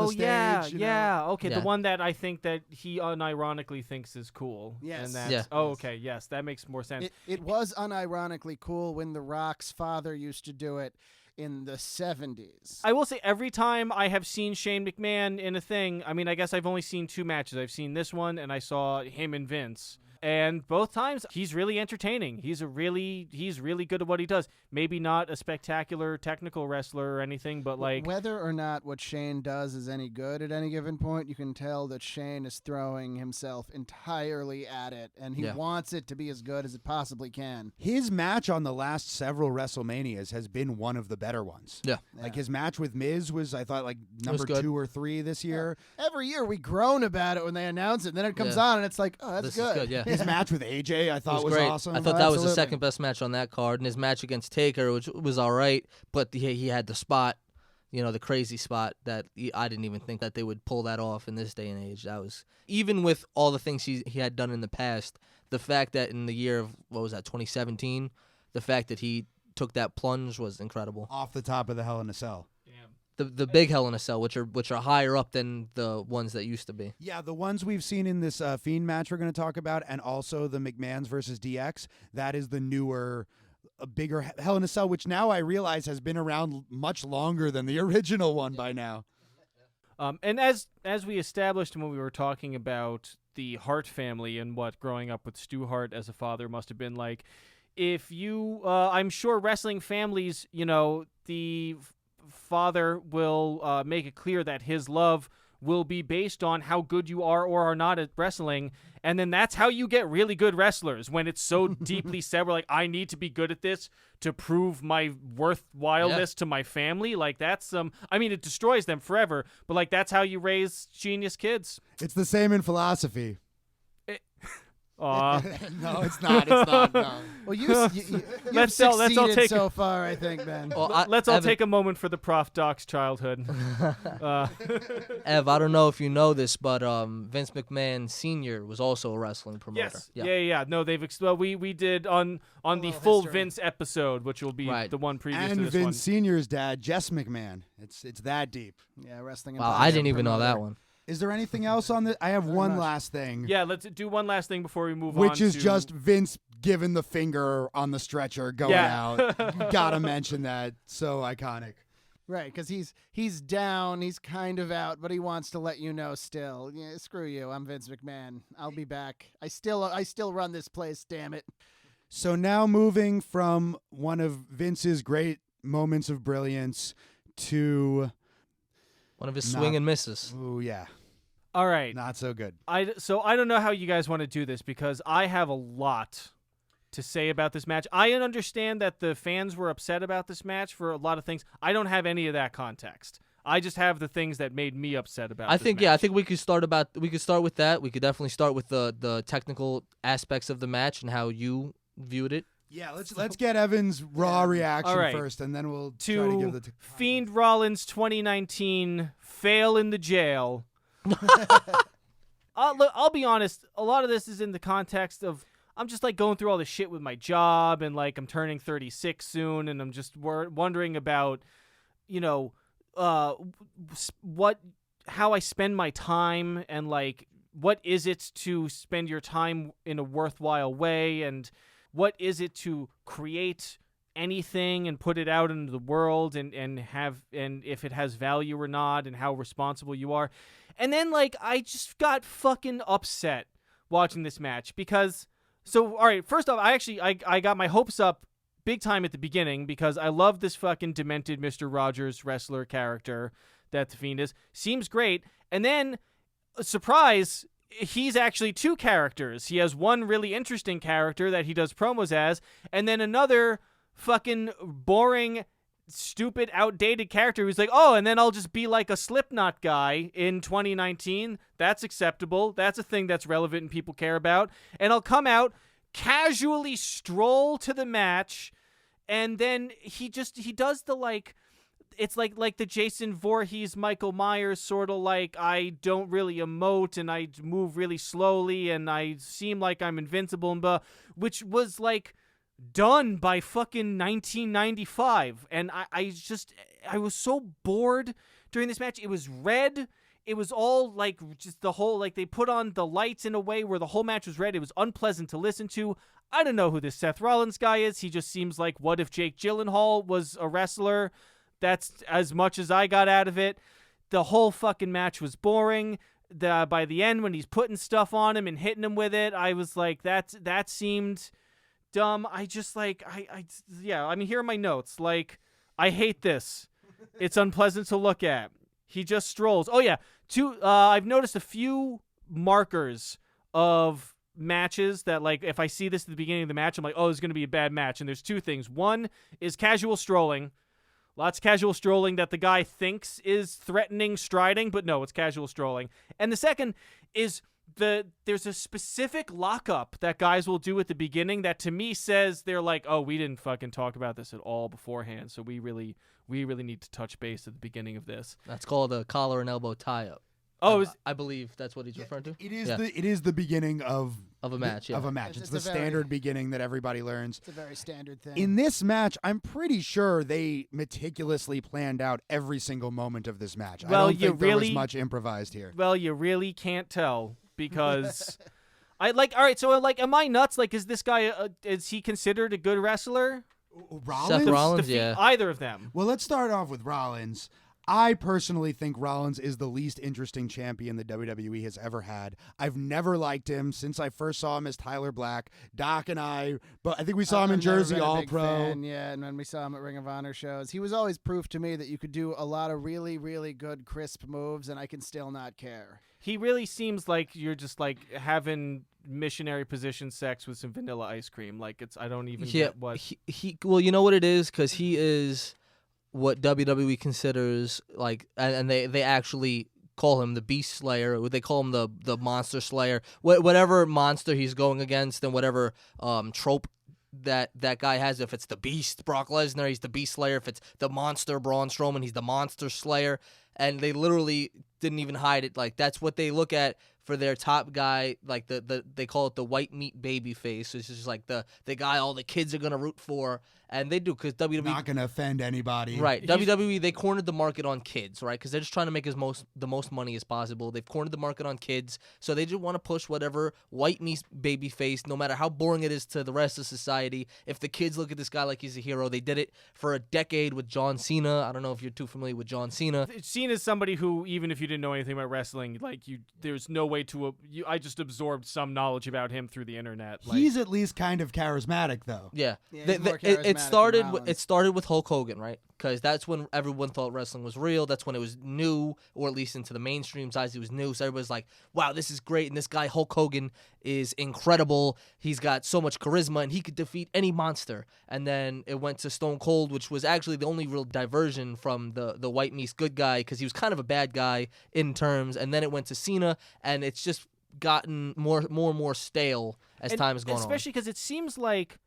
stage. Yeah, you know? yeah. Okay, Yeah. the one that I think that he unironically thinks is cool. Yes. And that's, Yeah. Oh, okay. Yes, that makes more sense. It was unironically cool when The Rock's father used to do it in the 70s. I will say every time I have seen Shane McMahon in a thing, I mean, I guess I've only seen 2 matches. I've seen this one and I saw him and Vince. And both times he's really entertaining. He's really good at what he does. Maybe not a spectacular technical wrestler or anything, but like Whether or not what Shane does is any good at any given point, you can tell that Shane is throwing himself entirely at it, and he Yeah. wants it to be as good as it possibly can. His match on the last several WrestleManias has been one of the better ones. Yeah. Like his match with Miz was, I thought, like number good. 2 or 3 this year. Every year we groan about it when they announce it, and then it comes Yeah. on and it's like, oh, that's This good. is good, yeah. His match with AJ, I thought It was great. awesome. I thought that was the Absolutely. second best match on that card, and his match against Taker, which was all right, but he had the spot, the crazy spot that I didn't even think that they would pull that off in this day and age. That was, even with all the things he had done in the past, the fact that in the year of, 2017, the fact that he took that plunge was incredible. Off the top of the Hell in a Cell. The big Hell in a Cell, which are higher up than the ones that used to be. Yeah, the ones we've seen in this Fiend match we're going to talk about, and also the McMahons versus DX, that is the newer, bigger Hell in a Cell, which now I realize has been around much longer than the original one by now. And as we established when we were talking about the Hart family and what growing up with Stu Hart as a father must have been like, if you, I'm sure wrestling families, the father will make it clear that his love will be based on how good you are or are not at wrestling, and then that's how you get really good wrestlers, when it's so deeply said, we're like, I need to be good at this to prove my worthwhileness to my family. Like, that's I mean, it destroys them forever, but like, that's how you raise genius kids. It's the same in philosophy. Aw. No, it's not. It's not. No. Well, you've Let's all succeeded take- so far, I think, Ben. Well, Let's all Evan- take a moment for the Prof Doc's childhood. Ev, I don't know if you know this, but Vince McMahon Sr. was also a wrestling promoter. Yes. Yeah. No, they've we did on the full history. Vince episode, which will be Right. the one previous And to this Vince one. Senior's dad, Jess McMahon. It's that deep. Yeah, wrestling. Wow, I didn't even know that one. Is there anything else on this? I have one last thing. Yeah, let's do one last thing before we move on. Which is to- just Vince giving the finger on the stretcher going out. Gotta mention that. So iconic. Right, because he's down, he's kind of out, but he wants to let you know still. Yeah, screw you, I'm Vince McMahon. I'll be back. I still run this place, damn it. So now moving from one of Vince's great moments of brilliance to, One of his Nah. swing and misses. ooh yeah, All right. not so good. So I don't know how you guys want to do this, because I have a lot to say about this match. I understand that the fans were upset about this match for a lot of things. I don't have any of that context. I just have the things that made me upset about I this think match. I think we could start with that. We could definitely start with the technical aspects of the match and how you viewed it. Yeah, let's get Evan's raw reaction All right. first, and then we'll To try to give the Fiend Rollins 2019 fail in the jail. I'll be honest. A lot of this is in the context of I'm just like going through all the shit with my job, and like I'm turning 36 soon, and I'm just wondering about, how I spend my time, and like what is it to spend your time in a worthwhile way, and what is it to create anything and put it out into the world, and if it has value or not, and how responsible you are. And then like I just got fucking upset watching this match because all right, first off, I got my hopes up big time at the beginning because I love this fucking demented Mr. Rogers wrestler character that the Fiend is. Seems great. And then surprise, he's actually two characters. He has one really interesting character that he does promos as, and then another fucking boring, stupid, outdated character who's like, oh, and then I'll just be like a Slipknot guy in 2019. That's acceptable. That's a thing that's relevant and people care about. And I'll come out, casually stroll to the match, and then he does the like, it's like the Jason Voorhees, Michael Myers sort of like, I don't really emote and I move really slowly and I seem like I'm invincible and blah, which was like done by fucking 1995. And I was so bored during this match. It was red. It was all like just the whole, like they put on the lights in a way where the whole match was red. It was unpleasant to listen to. I don't know who this Seth Rollins guy is. He just seems like, what if Jake Gyllenhaal was a wrestler? That's as much as I got out of it. The whole fucking match was boring. By the end, when he's putting stuff on him and hitting him with it, I was like, that seemed dumb. I just like, I mean, here are my notes. Like, I hate this. It's unpleasant to look at. He just strolls. Oh yeah, I've noticed a few markers of matches that, like, if I see this at the beginning of the match, I'm like, oh, this is going to be a bad match. And there's two things. One is casual strolling. Lots of casual strolling that the guy thinks is threatening striding, but no, it's casual strolling. And the second is there's a specific lockup that guys will do at the beginning that to me says they're like, oh, we didn't fucking talk about this at all beforehand, so we really need to touch base at the beginning of this. That's called a collar and elbow tie-up. Oh, I believe that's what he's referring to. It is the beginning of a match. Of a match. It's the standard beginning that everybody learns. It's a very standard thing. In this match, I'm pretty sure they meticulously planned out every single moment of this match. Well, I don't think there was much improvised here. Well, you really can't tell because all right, so like, am I nuts? Like, is this guy is he considered a good wrestler? Rollins? Seth Rollins, yeah. Either of them. Well, let's start off with Rollins. I personally think Rollins is the least interesting champion the WWE has ever had. I've never liked him since I first saw him as Tyler Black. Doc and I think we saw him in Jersey All-Pro. Yeah, and when we saw him at Ring of Honor shows, he was always proof to me that you could do a lot of really, really good, crisp moves, and I can still not care. He really seems like you're just like having missionary position sex with some vanilla ice cream. Like, I don't even get what he. Well, you know what it is, because he is what WWE considers like, and they actually call him the Beast Slayer. They call him the Monster Slayer. Whatever monster he's going against, and whatever trope that guy has. If it's the Beast, Brock Lesnar, he's the Beast Slayer. If it's the Monster, Braun Strowman, he's the Monster Slayer. And they literally didn't even hide it. Like, that's what they look at for their top guy. Like they call it the white meat baby face. It's just like the guy all the kids are gonna root for, and they do, because WWE not gonna offend anybody. Right. WWE, they cornered the market on kids, right? Because they're just trying to make the most money as possible. They've cornered the market on kids, so they just want to push whatever white meat baby face, no matter how boring it is to the rest of society. If the kids look at this guy like he's a hero, they did it for a decade with John Cena. I don't know if you're too familiar with John Cena. Cena's somebody who, even if you didn't know anything about wrestling, like there's no way to. I just absorbed some knowledge about him through the internet. Like, he's at least kind of charismatic, though. Yeah. It started with Hulk Hogan, right? Because that's when everyone thought wrestling was real. That's when it was new, or at least into the mainstream's eyes, it was new. So everybody's like, wow, this is great. And this guy, Hulk Hogan, is incredible. He's got so much charisma, and he could defeat any monster. And then it went to Stone Cold, which was actually the only real diversion from the white meat good guy, because he was kind of a bad guy in terms. And then it went to Cena, and it's just gotten more and more stale as time has gone on. Especially because it seems like,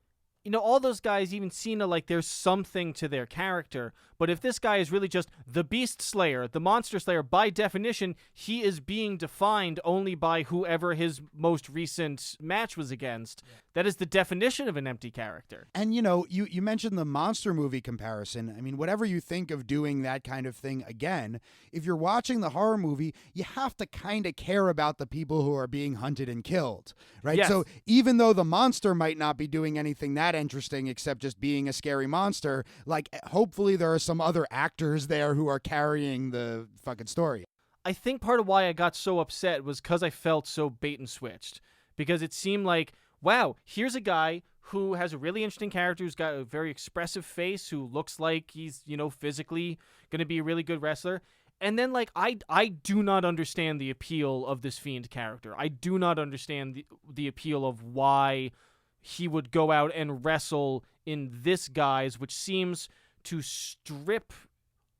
all those guys, even Cena, like there's something to their character. But if this guy is really just the Beast Slayer, the Monster Slayer, by definition, he is being defined only by whoever his most recent match was against. Yeah. That is the definition of an empty character. And, you mentioned the monster movie comparison. I mean, whatever you think of doing that kind of thing again, if you're watching the horror movie, you have to kind of care about the people who are being hunted and killed, right? Yes. So even though the monster might not be doing anything that interesting except just being a scary monster, like hopefully there are some other actors there who are carrying the fucking story. I think part of why I got so upset was because I felt so bait and switched. Because it seemed like, wow, here's a guy who has a really interesting character, who's got a very expressive face, who looks like he's, physically going to be a really good wrestler. And then, like, I do not understand the appeal of this Fiend character. I do not understand the appeal of why he would go out and wrestle in this guise, which seems to strip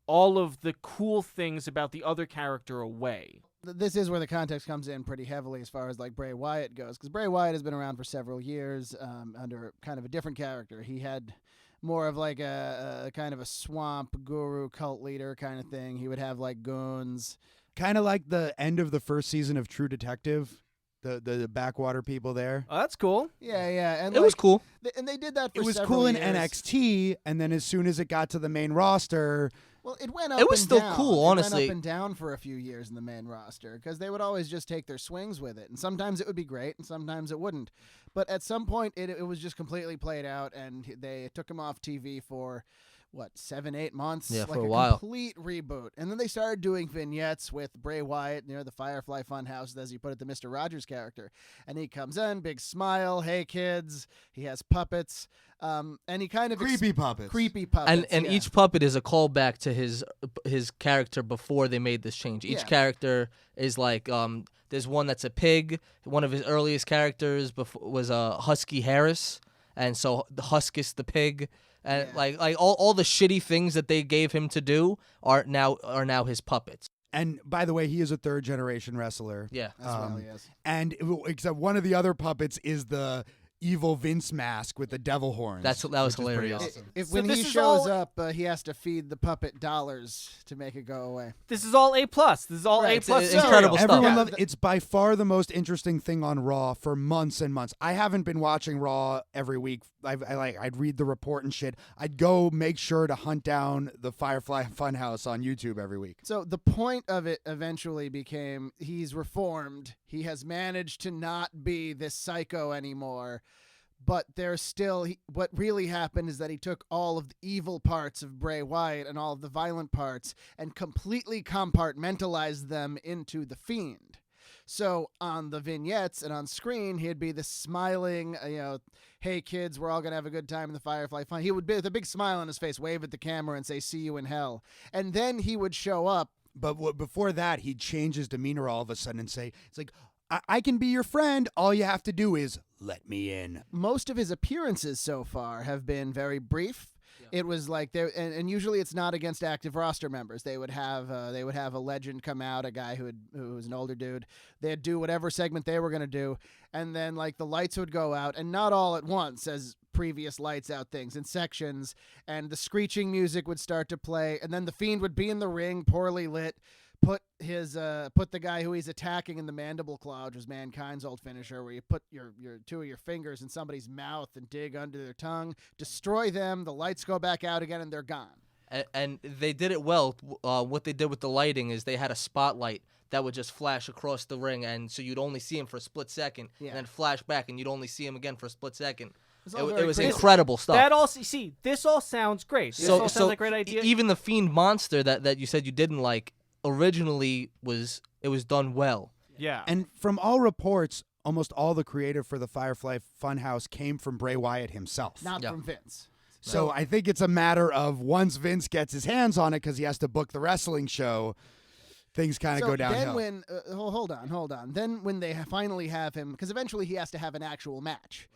all of the cool things about the other character away. This is where the context comes in pretty heavily as far as like Bray Wyatt goes, because Bray Wyatt has been around for several years under kind of a different character. He had more of like a kind of a swamp guru cult leader kind of thing. He would have like goons. Kind of like the end of the first season of True Detective. The backwater people there. Oh, that's cool. Yeah. And it was cool. And they did that for It was several cool in years. NXT, and then as soon as it got to the main roster... Well, it went up It was and still down. cool, It honestly. went up and down for a few years in the main roster because they would always just take their swings with it. And sometimes it would be great, and sometimes it wouldn't. But at some point, it was just completely played out, and they took him off TV for... 7-8 months? Yeah, like for a while. Complete reboot. And then they started doing vignettes with Bray Wyatt near the Firefly Funhouse, as you put it, the Mr. Rogers character. And he comes in, big smile, hey kids. He has puppets. And he kind of Creepy puppets. Creepy puppets. And yeah. each puppet is a callback to his character before they made this change. Each character is like there's one that's a pig. One of his earliest characters was Husky Harris, and so the Huskus the pig. And like all the shitty things that they gave him to do are now his puppets. And by the way, he is a third-generation wrestler. Yeah. As well, yes. And except one of the other puppets is the evil Vince mask with the devil horns. That was which is pretty hilarious. awesome. When this he is shows all- up, he has to feed the puppet dollars to make it go away. This is all A+. This is all Right, A+. it's incredible material. stuff. Everyone Yeah. loved it's by far the most interesting thing on Raw for months and months. I haven't been watching Raw every week. I'd read the report and shit. I'd go make sure to hunt down the Firefly Funhouse on YouTube every week. So the point of it eventually became he's reformed. He has managed to not be this psycho anymore. But there's still, what really happened is that he took all of the evil parts of Bray Wyatt and all of the violent parts and completely compartmentalized them into the Fiend. So on the vignettes and on screen, he'd be the smiling, hey kids, we're all going to have a good time in the Firefly Fun. He would be with a big smile on his face, wave at the camera and say, see you in hell. And then he would show up. But before that, he'd change his demeanor all of a sudden and say, it's like, I can be your friend. All you have to do is let me in. Most of his appearances so far have been very brief. It was like there, and usually it's not against active roster members. They would have a legend come out, a guy who was an older dude. They'd do whatever segment they were gonna do, and then like the lights would go out, and not all at once, as previous lights out things in sections, and the screeching music would start to play, and then the Fiend would be in the ring, poorly lit. Put the guy who he's attacking in the mandible claw, which was Mankind's old finisher, where you put your two of your fingers in somebody's mouth and dig under their tongue, destroy them, the lights go back out again, and they're gone. And they did it well. What they did with the lighting is they had a spotlight that would just flash across the ring, and so you'd only see him for a split second, and then flash back, and you'd only see him again for a split second. It was incredible stuff. This all sounds great. This all sounds like a great idea. Even the Fiend monster that you said you didn't like originally was done well. Yeah. And from all reports, almost all the creative for the Firefly Funhouse came from Bray Wyatt himself. Not from Vince. So I think it's a matter of once Vince gets his hands on it because he has to book the wrestling show, things kind of go downhill. Then when hold on. Then when they finally have him, because eventually he has to have an actual match.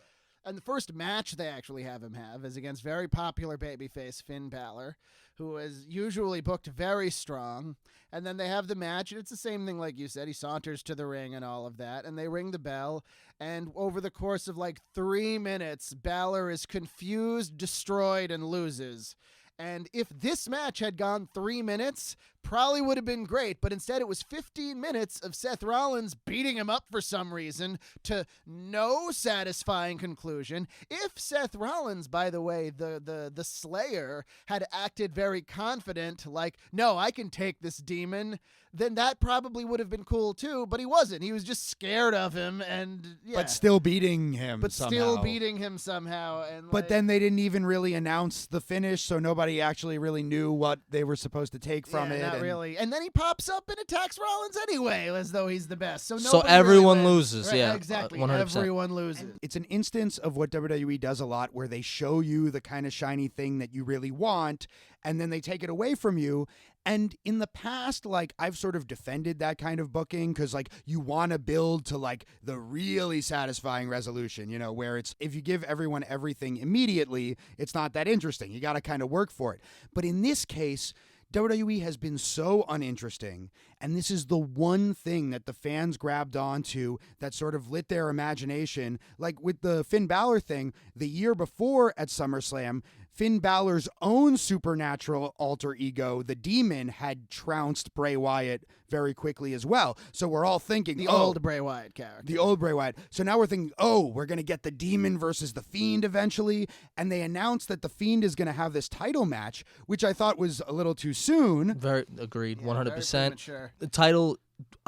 And the first match they actually have him have is against very popular babyface Finn Balor, who is usually booked very strong. And then they have the match, and it's the same thing like you said. He saunters to the ring and all of that, and they ring the bell. And over the course of like 3 minutes, Balor is confused, destroyed, and loses. And if this match had gone 3 minutes, probably would have been great. But instead, it was 15 minutes of Seth Rollins beating him up for some reason to no satisfying conclusion. If Seth Rollins, by the way, the Slayer, had acted very confident, like, no, I can take this demon, then that probably would have been cool too. But he wasn't. He was just scared of him, and yeah. But still beating him. But somehow. still beating him somehow. And But then they didn't even really announce the finish, so nobody actually really knew what they were supposed to take from it. Not really. And then he pops up and attacks Rollins anyway, as though he's the best. So everyone really loses. Right, Yeah, exactly. 100%. Everyone loses. It's an instance of what WWE does a lot, where they show you the kind of shiny thing that you really want, and then they take it away from you. And in the past, like, I've sort of defended that kind of booking because, like, you want to build to, like, the really satisfying resolution, you know, where it's if you give everyone everything immediately, it's not that interesting. You got to kind of work for it. But in this case, WWE has been so uninteresting, and this is the one thing that the fans grabbed onto that sort of lit their imagination. Like with the Finn Balor thing, the year before at SummerSlam, Finn Balor's own supernatural alter ego, the Demon, had trounced Bray Wyatt very quickly as well. So we're all thinking, The old Bray Wyatt character. The old Bray Wyatt. So now we're thinking, we're going to get the Demon versus the Fiend eventually. And they announced that the Fiend is going to have this title match, which I thought was a little too soon. Very agreed, Yeah, 100%. very premature. The title,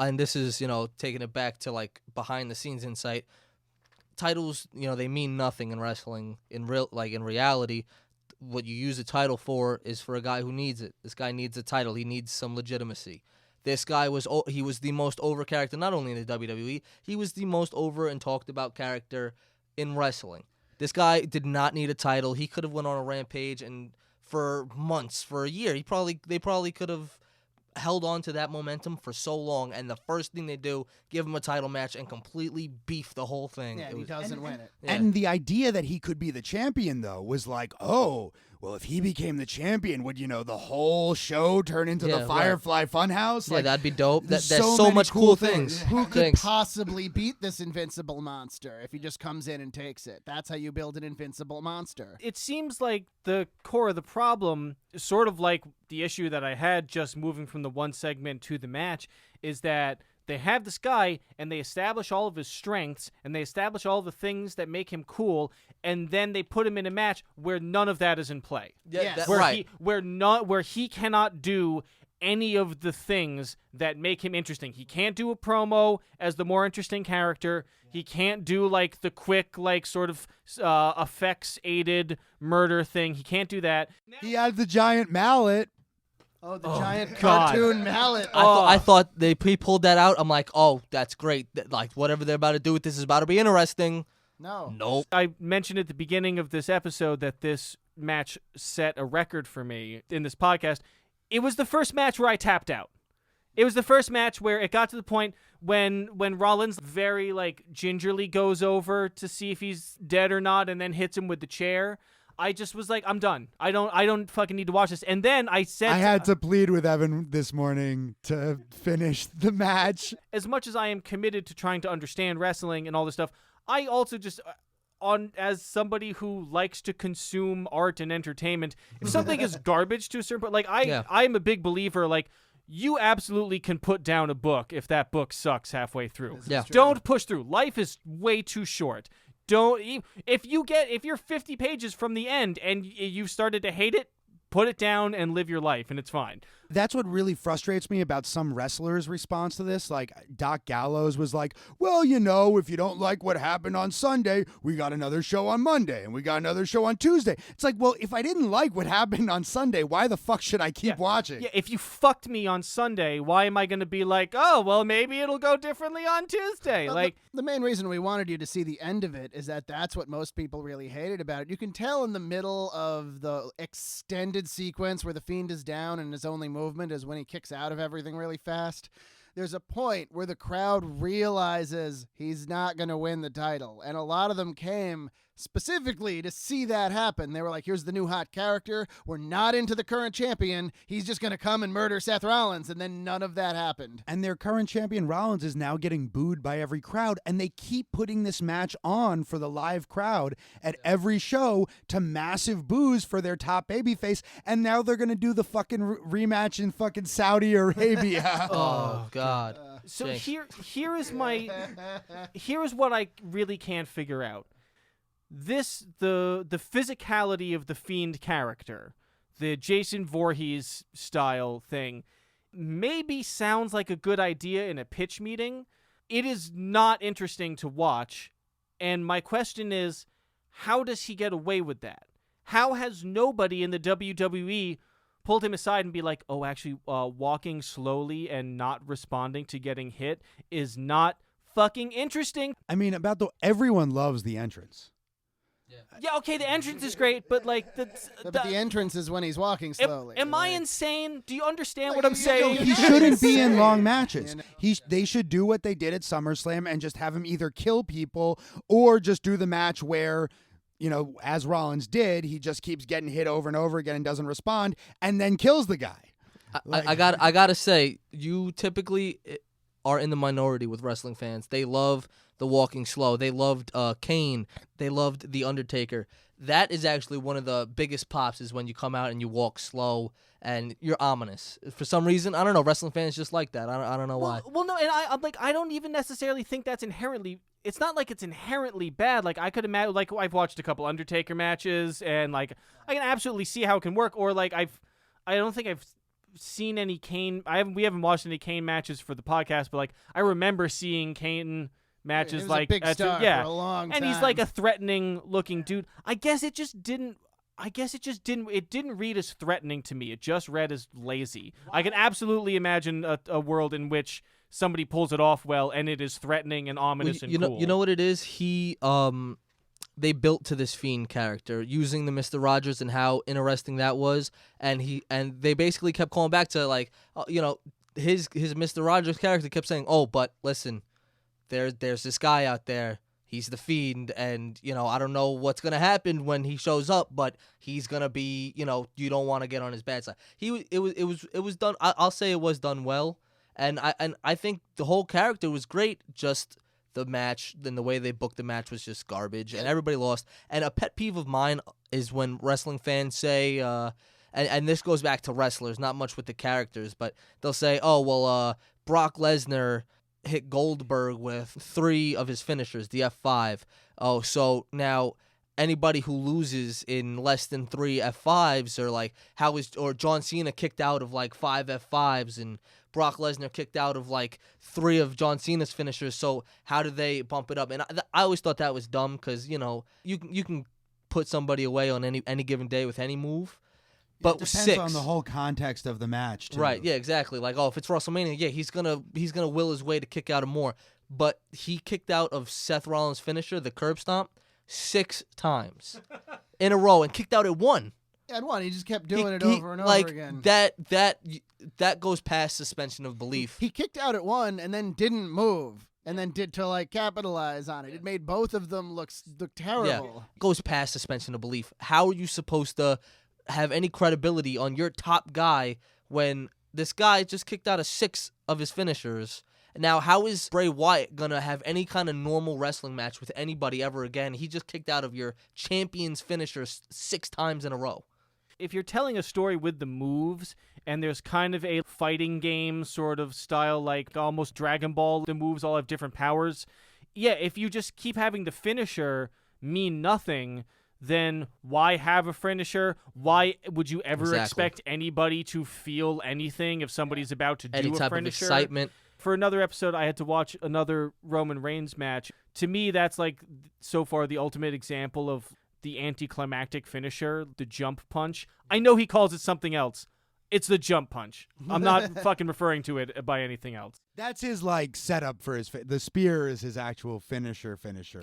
and this is, taking it back to like behind the scenes insight. Titles, they mean nothing in wrestling. In reality, what you use a title for is for a guy who needs it. This guy needs a title. He needs some legitimacy. This guy was the most over character, not only in the WWE, he was the most over and talked about character in wrestling. This guy did not need a title. He could have went on a rampage and for months, for a year, they probably could have held on to that momentum for so long, and the first thing they do, give him a title match and completely beef the whole thing. Yeah, he doesn't win it. Yeah. And the idea that he could be the champion, though, was like, well, if he became the champion, would, the whole show turn into the Firefly Funhouse? Yeah, Like, that'd be dope. there's There's so so many much cool cool things. things. Who could Thanks. possibly beat this invincible monster if he just comes in and takes it? That's how you build an invincible monster. It seems like the core of the problem, sort of like the issue that I had just moving from the one segment to the match, is that they have this guy and they establish all of his strengths and they establish all the things that make him cool, and then they put him in a match where none of that is in play. Yes. Where he cannot do any of the things that make him interesting. He can't do a promo as the more interesting character. He can't do like the quick, like sort of effects aided murder thing. He can't do that. he had the giant mallet. Oh, the giant God. cartoon mallet. I thought he pulled that out. I'm like, oh, that's great. Like, whatever they're about to do with this is about to be interesting. No. Nope. I mentioned at the beginning of this episode that this match set a record for me in this podcast. It was the first match where I tapped out. It was the first match where it got to the point when Rollins very like gingerly goes over to see if he's dead or not and then hits him with the chair. I just was like, I'm done. I don't fucking need to watch this. And then I said I had to plead with Evan this morning to finish the match. as much as I am committed to trying to understand wrestling and all this stuff, I also just as somebody who likes to consume art and entertainment, if something is garbage to a certain point, like I'm a big believer, like, you absolutely can put down a book if that book sucks halfway through. Yeah. Don't push through. Life is way too short. If you're 50 pages from the end and you've started to hate it, put it down and live your life, and it's fine. That's what really frustrates me about some wrestlers' response to this. Like, Doc Gallows was like, well, if you don't like what happened on Sunday, we got another show on Monday, and we got another show on Tuesday. It's like, well, if I didn't like what happened on Sunday, why the fuck should I keep watching? Yeah, if you fucked me on Sunday, why am I going to be like, oh, well, maybe it'll go differently on Tuesday? Well, the main reason we wanted you to see the end of it is that that's what most people really hated about it. You can tell in the middle of the extended sequence where the Fiend is down and his only movement is when he kicks out of everything really fast. There's a point where the crowd realizes he's not going to win the title, and a lot of them came specifically to see that happen. They were like, here's the new hot character. We're not into the current champion. He's just going to come and murder Seth Rollins. And then none of that happened. And their current champion, Rollins, is now getting booed by every crowd. And they keep putting this match on for the live crowd at every show to massive boos for their top babyface. And now they're going to do the fucking rematch in fucking Saudi Arabia. Oh, God. So Jinx. here is what I really can't figure out. The physicality of the Fiend character, the Jason Voorhees style thing, maybe sounds like a good idea in a pitch meeting. It is not interesting to watch, and my question is, how does he get away with that? How has nobody in the WWE pulled him aside and be like, oh, actually, walking slowly and not responding to getting hit is not fucking interesting? I mean, everyone loves the entrance. Yeah, okay, the entrance is great, but like But the entrance is when he's walking slowly. Am I insane? Do you understand what I'm saying? He shouldn't be in long matches. They should do what they did at SummerSlam and just have him either kill people or just do the match where, you know, as Rollins did, he just keeps getting hit over and over again and doesn't respond and then kills the guy. I gotta say, you typically are in the minority with wrestling fans. They love the walking slow. They loved Kane. They loved The Undertaker. That is actually one of the biggest pops is when you come out and you walk slow and you're ominous. For some reason, I don't know, wrestling fans just like that. I don't know why. Well, no, and I'm like, I don't even necessarily think that's inherently. It's not like it's inherently bad. Like, I could imagine, like, I've watched a couple Undertaker matches, and like, I can absolutely see how it can work. Or like, I don't think I've seen any Kane. We haven't watched any Kane matches for the podcast, but like, I remember seeing Kane matches was like a big star yeah, for a long and he's time. like a threatening looking dude. I guess it didn't read as threatening to me. It just read as lazy. I can absolutely imagine a world in which somebody pulls it off well and it is threatening and ominous and cool. You know what it is? They built to this Fiend character using the Mr. Rogers and how interesting that was, and they basically kept calling back to like, his Mr. Rogers character kept saying, "Oh, but listen, there's this guy out there. He's the Fiend, and I don't know what's gonna happen when he shows up, but he's gonna be, you don't want to get on his bad side." It was done. I'll say it was done well, and I think the whole character was great. Just the match, then the way they booked the match was just garbage, and everybody lost. And a pet peeve of mine is when wrestling fans say, and this goes back to wrestlers, not much with the characters, but they'll say, "Oh, well, Brock Lesnar hit Goldberg with 3 of his finishers, the F5. Oh, so now anybody who loses in less than 3 F5s are like, or John Cena kicked out of like 5 F5s and Brock Lesnar kicked out of like 3 of John Cena's finishers. So how do they bump it up?" And I always thought that was dumb because, you can put somebody away on any given day with any move. But it depends 6 on the whole context of the match, too. Right, yeah, exactly. Like, if it's WrestleMania, yeah, he's gonna will his way to kick out of more. But he kicked out of Seth Rollins' finisher, the curb stomp, 6 times in a row and kicked out at 1. At 1, he just kept doing it over and over again. That goes past suspension of belief. He kicked out at 1 and then didn't move. And then did to like capitalize on it. It made both of them look terrible. Yeah, goes past suspension of belief. How are you supposed to have any credibility on your top guy when this guy just kicked out of 6 of his finishers? Now, how is Bray Wyatt gonna have any kind of normal wrestling match with anybody ever again? He just kicked out of your champion's finishers 6 times in a row. If you're telling a story with the moves and there's kind of a fighting game sort of style, like almost Dragon Ball, the moves all have different powers. Yeah, if you just keep having the finisher mean nothing, then why have a finisher? Why would you ever expect anybody to feel anything if somebody's about to do any a type finisher? of excitement? For another episode, I had to watch another Roman Reigns match. To me, that's like so far the ultimate example of the anticlimactic finisher, the jump punch. I know he calls it something else. It's the jump punch. I'm not fucking referring to it by anything else. That's his like setup for his. The spear is his actual finisher.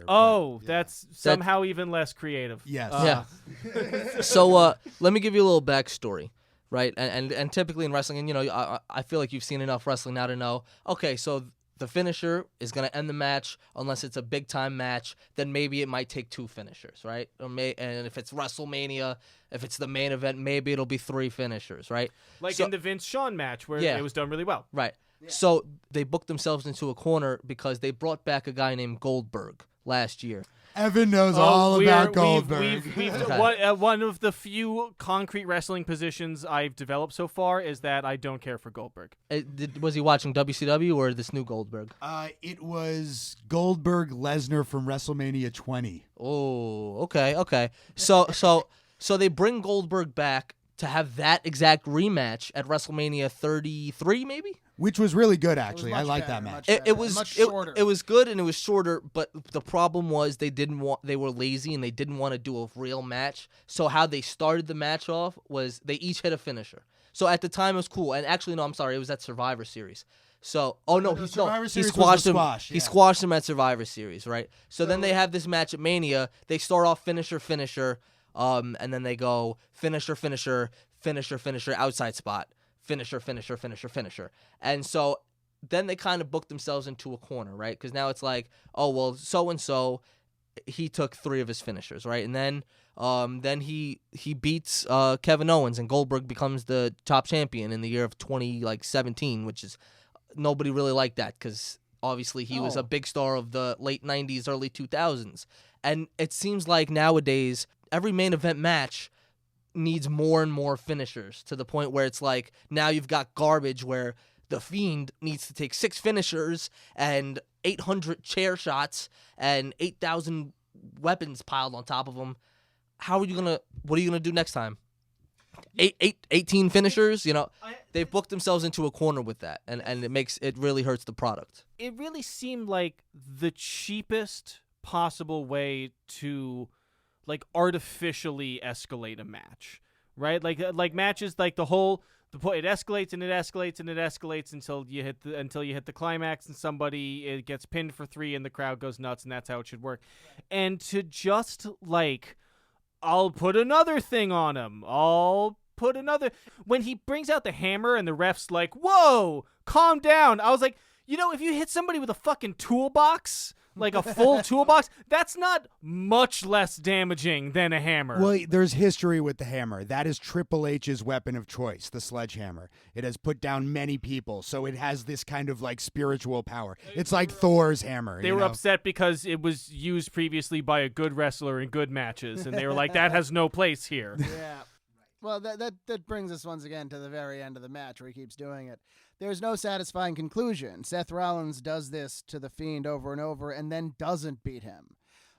Oh, but, yeah. that's somehow even less creative. Yes. Yeah. So let me give you a little backstory, right? And typically in wrestling, and I feel like you've seen enough wrestling now to know. Okay, so the finisher is going to end the match, unless it's a big-time match, then maybe it might take 2 finishers, right? And if it's WrestleMania, if it's the main event, maybe it'll be 3 finishers, right? Like in the Vince-Shawn match where it was done really well. Right. Yeah. So they booked themselves into a corner because they brought back a guy named Goldberg last year. Evan knows all about Goldberg. One of the few concrete wrestling positions I've developed so far is that I don't care for Goldberg. Was he watching WCW or this new Goldberg? It was Goldberg Lesnar from WrestleMania 20. Oh, okay. So they bring Goldberg back to have that exact rematch at WrestleMania 33, maybe? Which was really good, actually. I like that match. It was much shorter. It was good and it was shorter, but the problem was they were lazy and they didn't want to do a real match. So how they started the match off was they each hit a finisher. So at the time it was cool. And actually, no, I'm sorry, it was at Survivor Series. So, he squashed him. Yeah. He squashed him at Survivor Series, right? So then they have this match at Mania. They start off finisher, and then they go finisher, outside spot. Finisher. And so then they kind of booked themselves into a corner, right? Because now it's like, oh, well, so-and-so, he took 3 of his finishers, right? And then he beats Kevin Owens, and Goldberg becomes the top champion in the year of 2017, which is nobody really liked that because obviously he was a big star of the late 90s, early 2000s. And it seems like nowadays every main event match needs more and more finishers to the point where it's like now you've got garbage where the Fiend needs to take 6 finishers and 800 chair shots and 8,000 weapons piled on top of him. What are you going to do next time? 18 finishers? They've booked themselves into a corner with that, and it really hurts the product. It really seemed like the cheapest possible way to artificially escalate a match, right? Like matches, like it escalates and it escalates and it escalates until you hit the climax and somebody gets pinned for 3 and the crowd goes nuts, and that's how it should work. And to just I'll put another thing on him. When he brings out the hammer and the ref's like, "Whoa, calm down." I was like, if you hit somebody with a fucking toolbox, like a full toolbox, that's not much less damaging than a hammer. Well, there's history with the hammer. That is Triple H's weapon of choice, the sledgehammer. It has put down many people, so it has this kind of spiritual power. It's like Thor's hammer. They were upset because it was used previously by a good wrestler in good matches, and they were like, that has no place here. Yeah. Well, that brings us once again to the very end of the match where he keeps doing it. There's no satisfying conclusion. Seth Rollins does this to the Fiend over and over and then doesn't beat him.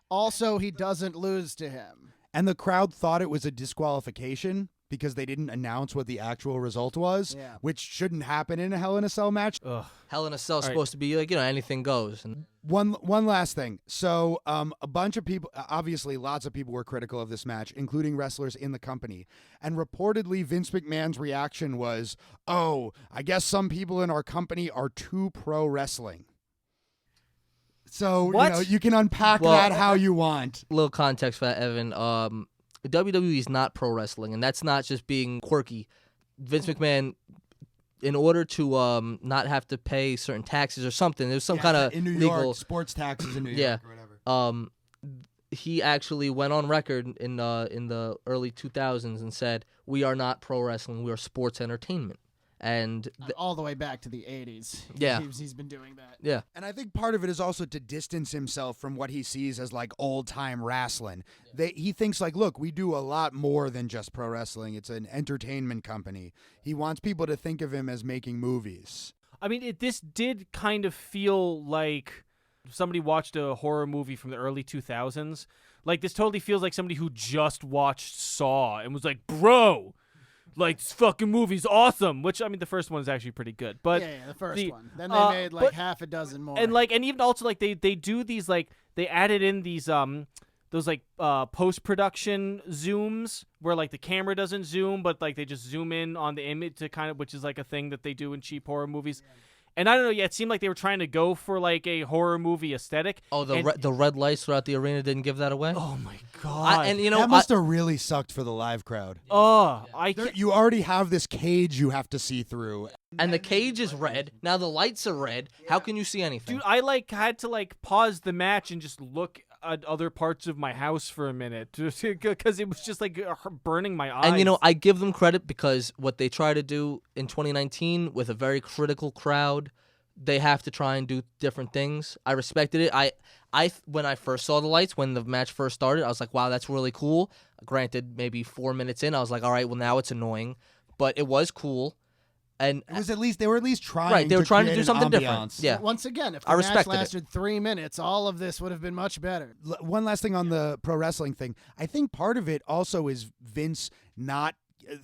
Also, he doesn't lose to him. And the crowd thought it was a disqualification because they didn't announce what the actual result was, which shouldn't happen in a Hell in a Cell match. Ugh. Hell in a Cell is supposed to be anything goes. And One last thing. So a bunch of people, obviously lots of people were critical of this match, including wrestlers in the company. And reportedly Vince McMahon's reaction was, "Oh, I guess some people in our company are too pro wrestling." So, you can unpack that how you want. Little context for that, Evan. WWE is not pro wrestling, and that's not just being quirky. Vince McMahon, in order to not have to pay certain taxes or something, there's some kind of in New legal York, sports taxes in New York or whatever. He actually went on record in the early 2000s and said, "We are not pro wrestling. We are sports entertainment." And all the way back to the 80s. Yeah. He's been doing that. Yeah. And I think part of it is also to distance himself from what he sees as old-time wrestling. Yeah. He thinks look, we do a lot more than just pro wrestling. It's an entertainment company. He wants people to think of him as making movies. I mean, this did kind of feel like somebody watched a horror movie from the early 2000s. This totally feels like somebody who just watched Saw and was like, "Bro, this fucking movie's awesome," which, I mean, the first one is actually pretty good. But yeah, the first one. Then they made half a dozen more. And and even also they do these they added in these those post-production zooms where the camera doesn't zoom, but they just zoom in on the image to kind of, which is a thing that they do in cheap horror movies. And I don't know, yeah, it seemed like they were trying to go for like a horror movie aesthetic. Oh, and, the red lights throughout the arena didn't give that away? Oh my god. And you know, that must have really sucked for the live crowd. You already have this cage you have to see through. and the cage is red. Now the lights are red. How can you see anything? Dude, I had to pause the match and just look at other parts of my house for a minute because it was just burning my eyes. And you know, I give them credit because what they try to do in 2019 with a very critical crowd, they have to try and do different things. I respected it. I when I first saw the lights, when the match first started, I was like, wow, that's really cool. Granted, maybe 4 minutes in, I was like, all right, well, now it's annoying. But it was cool. And It was they were at least trying. Right, they were trying to create do an something ambiance. different. Yeah. Once again, if I the match respected it. lasted 3 minutes, all of this would have been much better. One last thing on the pro wrestling thing. I think part of it also is Vince not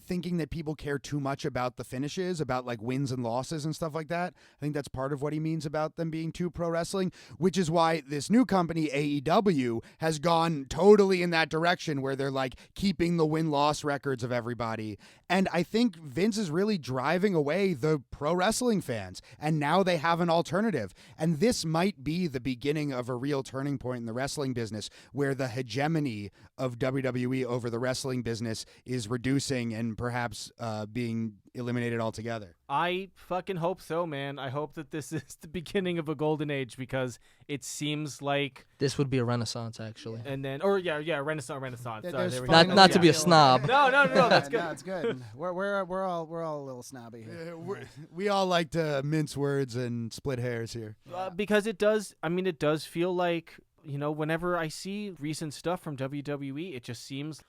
thinking that people care too much about the finishes, about wins and losses and stuff like that. I think that's part of what he means about them being too pro wrestling, which is why this new company, AEW, has gone totally in that direction where they're keeping the win-loss records of everybody. And I think Vince is really driving away the pro wrestling fans, and now they have an alternative. And this might be the beginning of a real turning point in the wrestling business where the hegemony of WWE over the wrestling business is reducing and perhaps being eliminated altogether. I fucking hope so, man. I hope that this is the beginning of a golden age because it seems like this would be a renaissance, actually. and then Renaissance. Yeah, Sorry, there's there we go. finally Not to be a feel- snob. No, that's good. No, it's good. We're all a little snobby here. We all like to mince words and split hairs here. Because it does feel like, whenever I see recent stuff from WWE, it just seems,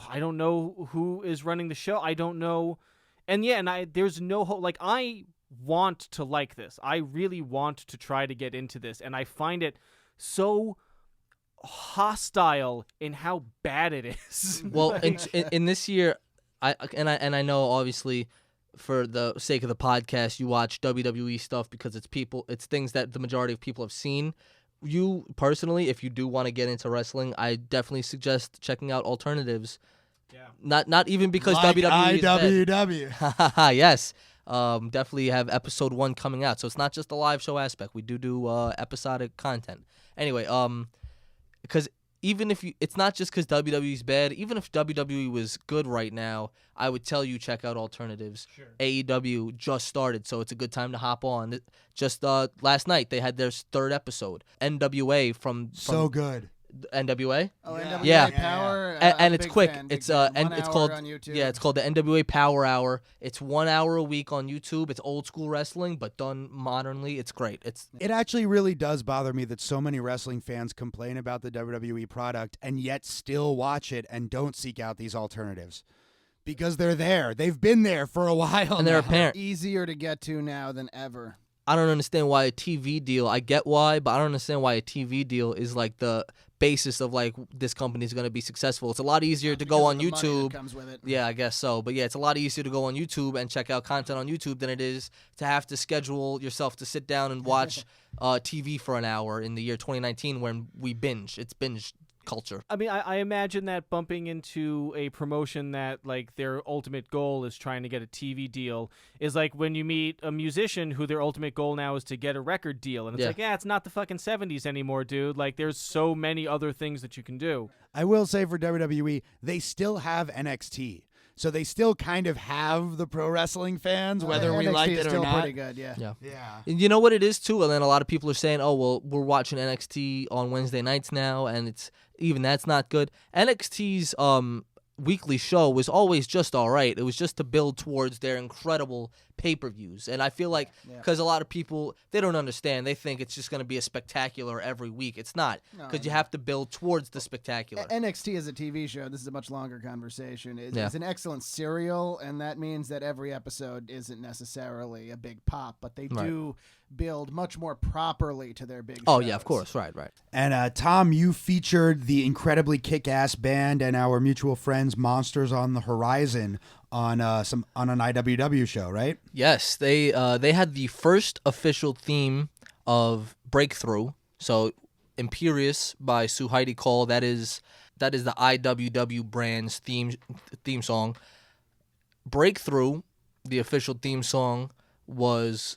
I don't know who is running the show. I don't know. And there's no hope. I want to like this. I really want to try to get into this. And I find it so hostile in how bad it is. Well, in this year, I know obviously for the sake of the podcast, you watch WWE stuff because it's things that the majority of people have seen. You personally, if you do want to get into wrestling, I definitely suggest checking out alternatives. Yeah. Not even because WWE is IWW. yes. Definitely have episode 1 coming out. So it's not just the live show aspect. We do episodic content. Anyway, because even if it's not just because WWE's bad. Even if WWE was good right now, I would tell you check out alternatives. Sure. AEW just started, so it's a good time to hop on. Just last night they had their 3rd episode. NWA from So good. NWA. Oh, Yeah. NWA Yeah. Power, And I'm a it's big quick. fan, big It's fan. and 1 it's hour called on YouTube. Yeah, it's called the NWA Power Hour. It's 1 hour a week on YouTube. It's old school wrestling, but done modernly. It's great. It actually really does bother me that so many wrestling fans complain about the WWE product and yet still watch it and don't seek out these alternatives. Because they're there. They've been there for a while and they're now. apparent. Easier to get to now than ever. I don't understand why a TV deal. I get why, but I don't understand why a TV deal is the basis of this company is going to be successful. It's a lot easier to go Because on of the money that YouTube. comes with it. Yeah, I guess so. But yeah, it's a lot easier to go on YouTube and check out content on YouTube than it is to have to schedule yourself to sit down and watch TV for an hour in the year 2019 when we binge. It's binge culture. I mean, I imagine that bumping into a promotion that their ultimate goal is trying to get a TV deal is like when you meet a musician who their ultimate goal now is to get a record deal, and it's it's not the fucking 70s anymore, dude. There's so many other things that you can do. I will say for WWE, they still have NXT. So they still kind of have the pro wrestling fans, whether we NXT like is it or still not. pretty good, yeah. Yeah. And you know what it is too, and then a lot of people are saying, "Oh, well, we're watching NXT on Wednesday nights now," and that's not good. NXT's weekly show was always just all right. It was just to build towards their incredible pay-per-views, and I feel like because a lot of people they don't understand, they think it's just going to be a spectacular every week. It's not, because you have to build towards the spectacular. NXT is a TV show. This is a much longer conversation. It's, Yeah. it's an excellent serial, and that means that every episode isn't necessarily a big pop, but they do build much more properly to their big Oh shows. yeah, of course, right. And Tom, you featured the incredibly kick-ass band and our mutual friends Monsters on the Horizon on an IWW show, right? Yes, they had the first official theme of Breakthrough. So Imperious by Suhaiti Call. That is the IWW brand's theme song. Breakthrough, the official theme song, was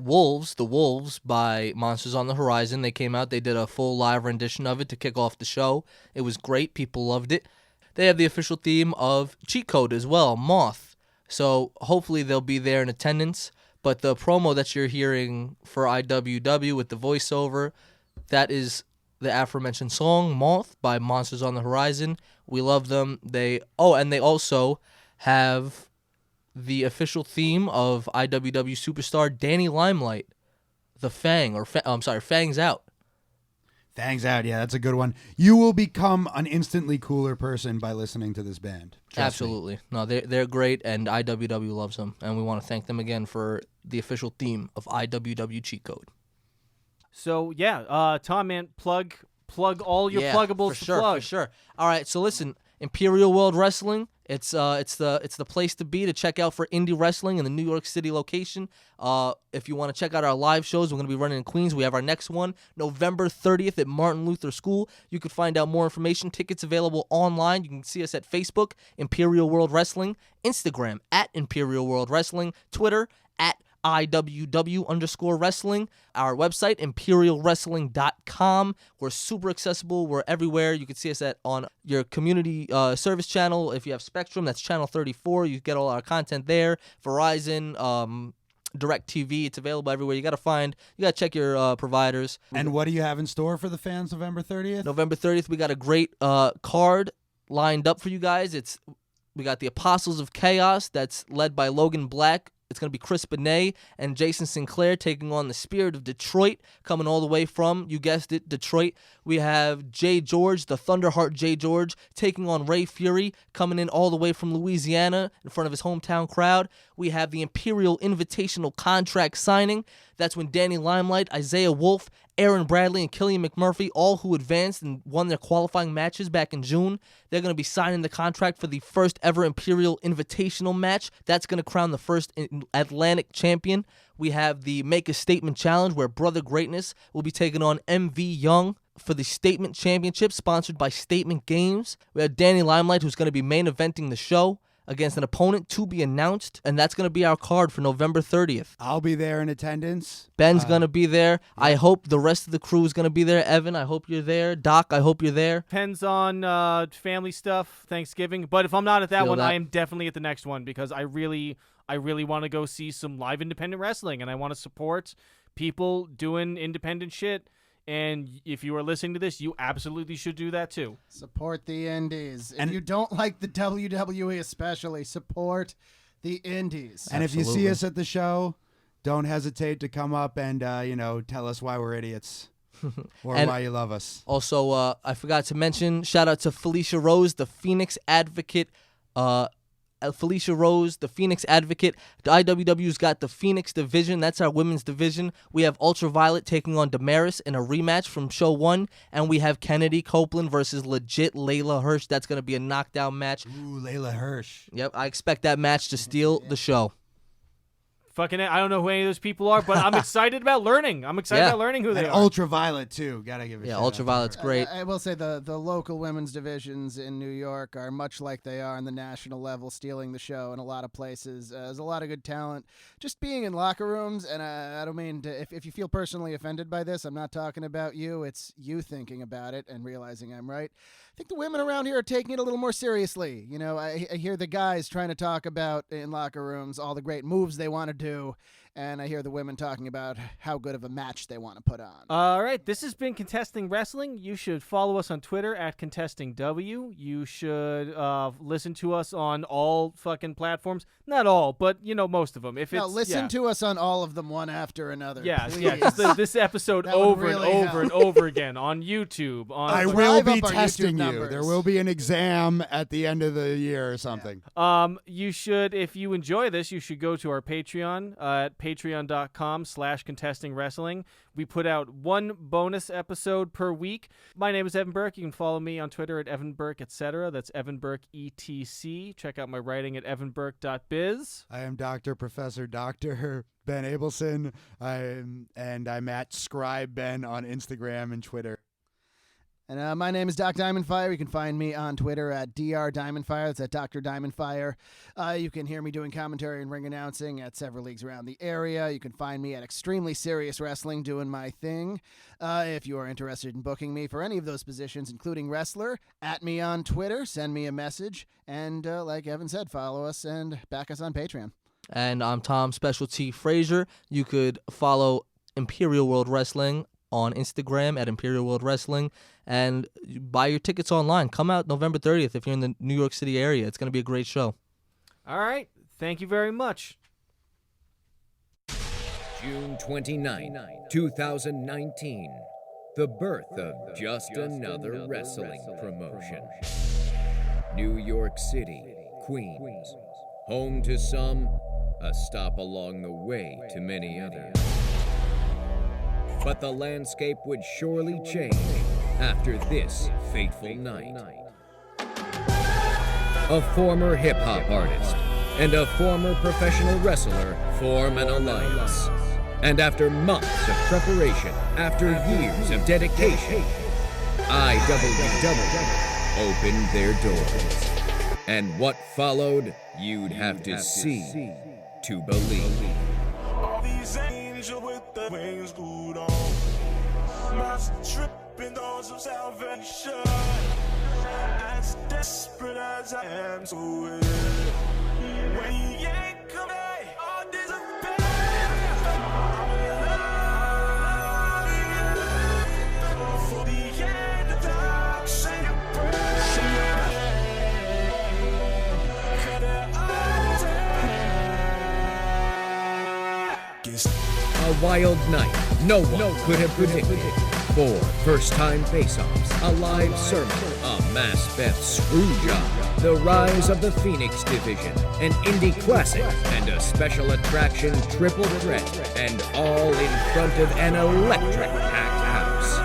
The Wolves by Monsters on the Horizon. They came out, they did a full live rendition of it to kick off the show. It was great. People loved it. They have the official theme of Cheat Code as well, Moth. So hopefully they'll be there in attendance. But the promo that you're hearing for IWW with the voiceover, that is the aforementioned song, Moth by Monsters on the Horizon. We love them. And they also have the official theme of IWW superstar Danny Limelight, the Fang, Fang's Out. Fang's Out, yeah, that's a good one. You will become an instantly cooler person by listening to this band. Trust Absolutely. me. No, they're great, and IWW loves them, and we want to thank them again for the official theme of IWW Cheat Code. So yeah, Tom, man, plug all your pluggables to plug. For sure. All right, so listen, Imperial World Wrestling. It's the place to be to check out for indie wrestling in the New York City location. If you want to check out our live shows, we're going to be running in Queens. We have our next one November 30th at Martin Luther School. You can find out more information. Tickets available online. You can see us at Facebook, Imperial World Wrestling, Instagram at Imperial World Wrestling, Twitter at IWW_wrestling, our website, imperialwrestling.com. We're super accessible. We're everywhere. You can see us on your community service channel. If you have Spectrum, that's channel 34. You get all our content there. Verizon, DirecTV, it's available everywhere. You got to check your providers. And what do you have in store for the fans November 30th? November 30th, we got a great card lined up for you guys. We got the Apostles of Chaos that's led by Logan Black. It's going to be Chris Benet and Jason Sinclair taking on the Spirit of Detroit, coming all the way from, you guessed it, Detroit. We have Jay George, the Thunderheart Jay George, taking on Ray Fury, coming in all the way from Louisiana in front of his hometown crowd. We have the Imperial Invitational contract signing. That's when Danny Limelight, Isaiah Wolf, Aaron Bradley, and Killian McMurphy, all who advanced and won their qualifying matches back in June, they're going to be signing the contract for the first ever Imperial Invitational match. That's going to crown the first Atlantic champion. We have the Make a Statement Challenge, where Brother Greatness will be taking on MV Young for the Statement Championship, sponsored by Statement Games. We have Danny Limelight, who's going to be main eventing the show against an opponent to be announced, and that's going to be our card for November 30th. I'll be there in attendance. Ben's going to be there. Yeah. I hope the rest of the crew is going to be there. Evan, I hope you're there. Doc, I hope you're there. Depends on family stuff, Thanksgiving. But if I'm not at that one, I am definitely at the next one, because I really want to go see some live independent wrestling, and I want to support people doing independent shit. And if you are listening to this, you absolutely should do that too. Support the indies. If you don't like the WWE especially, support the indies. And if you see us at the show, don't hesitate to come up and tell us why we're idiots or why you love us. Also, I forgot to mention, shout out to Felicia Rose, the Phoenix Advocate. Felicia Rose, the Phoenix Advocate. The IWW's got the Phoenix division. That's our women's division. We have Ultraviolet taking on Damaris in a rematch from Show 1. And we have Kennedy Copeland versus legit Layla Hirsch. That's going to be a knockdown match. Ooh, Layla Hirsch. Yep, I expect that match to steal the show. Fucking, I don't know who any of those people are, but I'm excited about learning. I'm excited about learning who they are. Ultraviolet, too. Gotta give it a shout Ultraviolet's great. I will say the local women's divisions in New York are much like they are on the national level, stealing the show in a lot of places. There's a lot of good talent. Just being in locker rooms, and I don't mean to, if you feel personally offended by this, I'm not talking about you. It's you thinking about it and realizing I'm right. I think the women around here are taking it a little more seriously. You know, I hear the guys trying to talk about in locker rooms all the great moves they want to do, and I hear the women talking about how good of a match they want to put on. All right, this has been Contesting Wrestling. You should follow us on Twitter at ContestingW. You should listen to us on all fucking platforms. Not all, but, most of them. Listen to us on all of them, one after another. Yeah, this episode over and over and over again on YouTube. I will be testing you. There will be an exam at the end of the year or something. Yeah. You should, if you enjoy this, you should go to our Patreon at patreon.com/contestingwrestling. We put out one bonus episode per week. My name is Evan Burke. You can follow me on Twitter at Evan Burke, etc. That's Evan Burke, ETC. Check out my writing at evanburke.biz. I am Dr. Professor Dr. Ben I'm at Scribe Ben on Instagram and Twitter. And my name is Doc Diamondfire. You can find me on Twitter at Dr. Diamondfire. That's at Dr. Diamondfire. You can hear me doing commentary and ring announcing at several leagues around the area. You can find me at Extremely Serious Wrestling doing my thing. If you are interested in booking me for any of those positions, including wrestler, at me on Twitter, send me a message, and like Evan said, follow us and back us on Patreon. And I'm Tom Specialty Frazier. You could follow Imperial World Wrestling on Instagram at Imperial World Wrestling, and buy your tickets online. Come out November 30th if you're in the New York City area. It's going to be a great show. All right. Thank you very much. June 29, 2019. The birth of Just Another Wrestling Promotion. New York City, Queens. Home to some, a stop along the way to many others. But the landscape would surely change after this fateful night. A former hip-hop artist and a former professional wrestler form an alliance. And after months of preparation, after years of dedication, IWW opened their doors. And what followed, you'd have to see to believe. All these angels with the wings glued on, master tripping doors of salvation. As desperate as I am to it, when you ain't coming, all disappear. For the end of time, say a prayer. Cut it all. A wild night no one could have predicted. 4 first-time face-offs, a live sermon, a mass Beth screwjob, the rise of the Phoenix division, an indie classic, and a special attraction triple threat, and all in front of an electric packed house.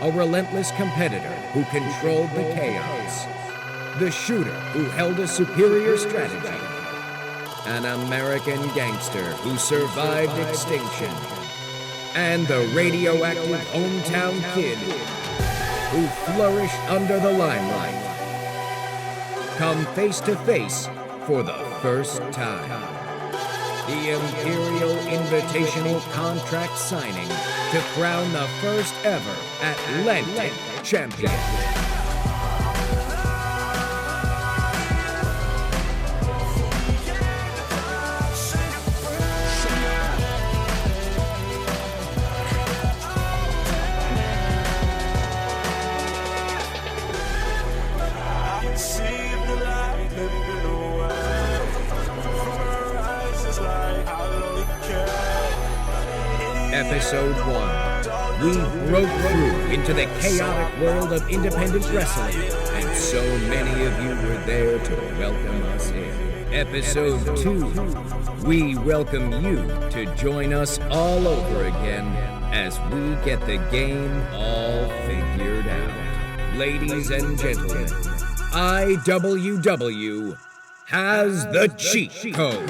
A relentless competitor who controlled the chaos. The shooter who held a superior strategy. An American gangster who survived extinction. And the radioactive hometown kid who flourished under the limelight. Come face to face for the first time. The Imperial Invitational contract signing to crown the first ever Atlantic champion. Episode 1. We broke through into the chaotic world of independent wrestling, and so many of you were there to welcome us in. Episode 2. We welcome you to join us all over again as we get the game all figured out. Ladies and gentlemen, IWW has the cheat code.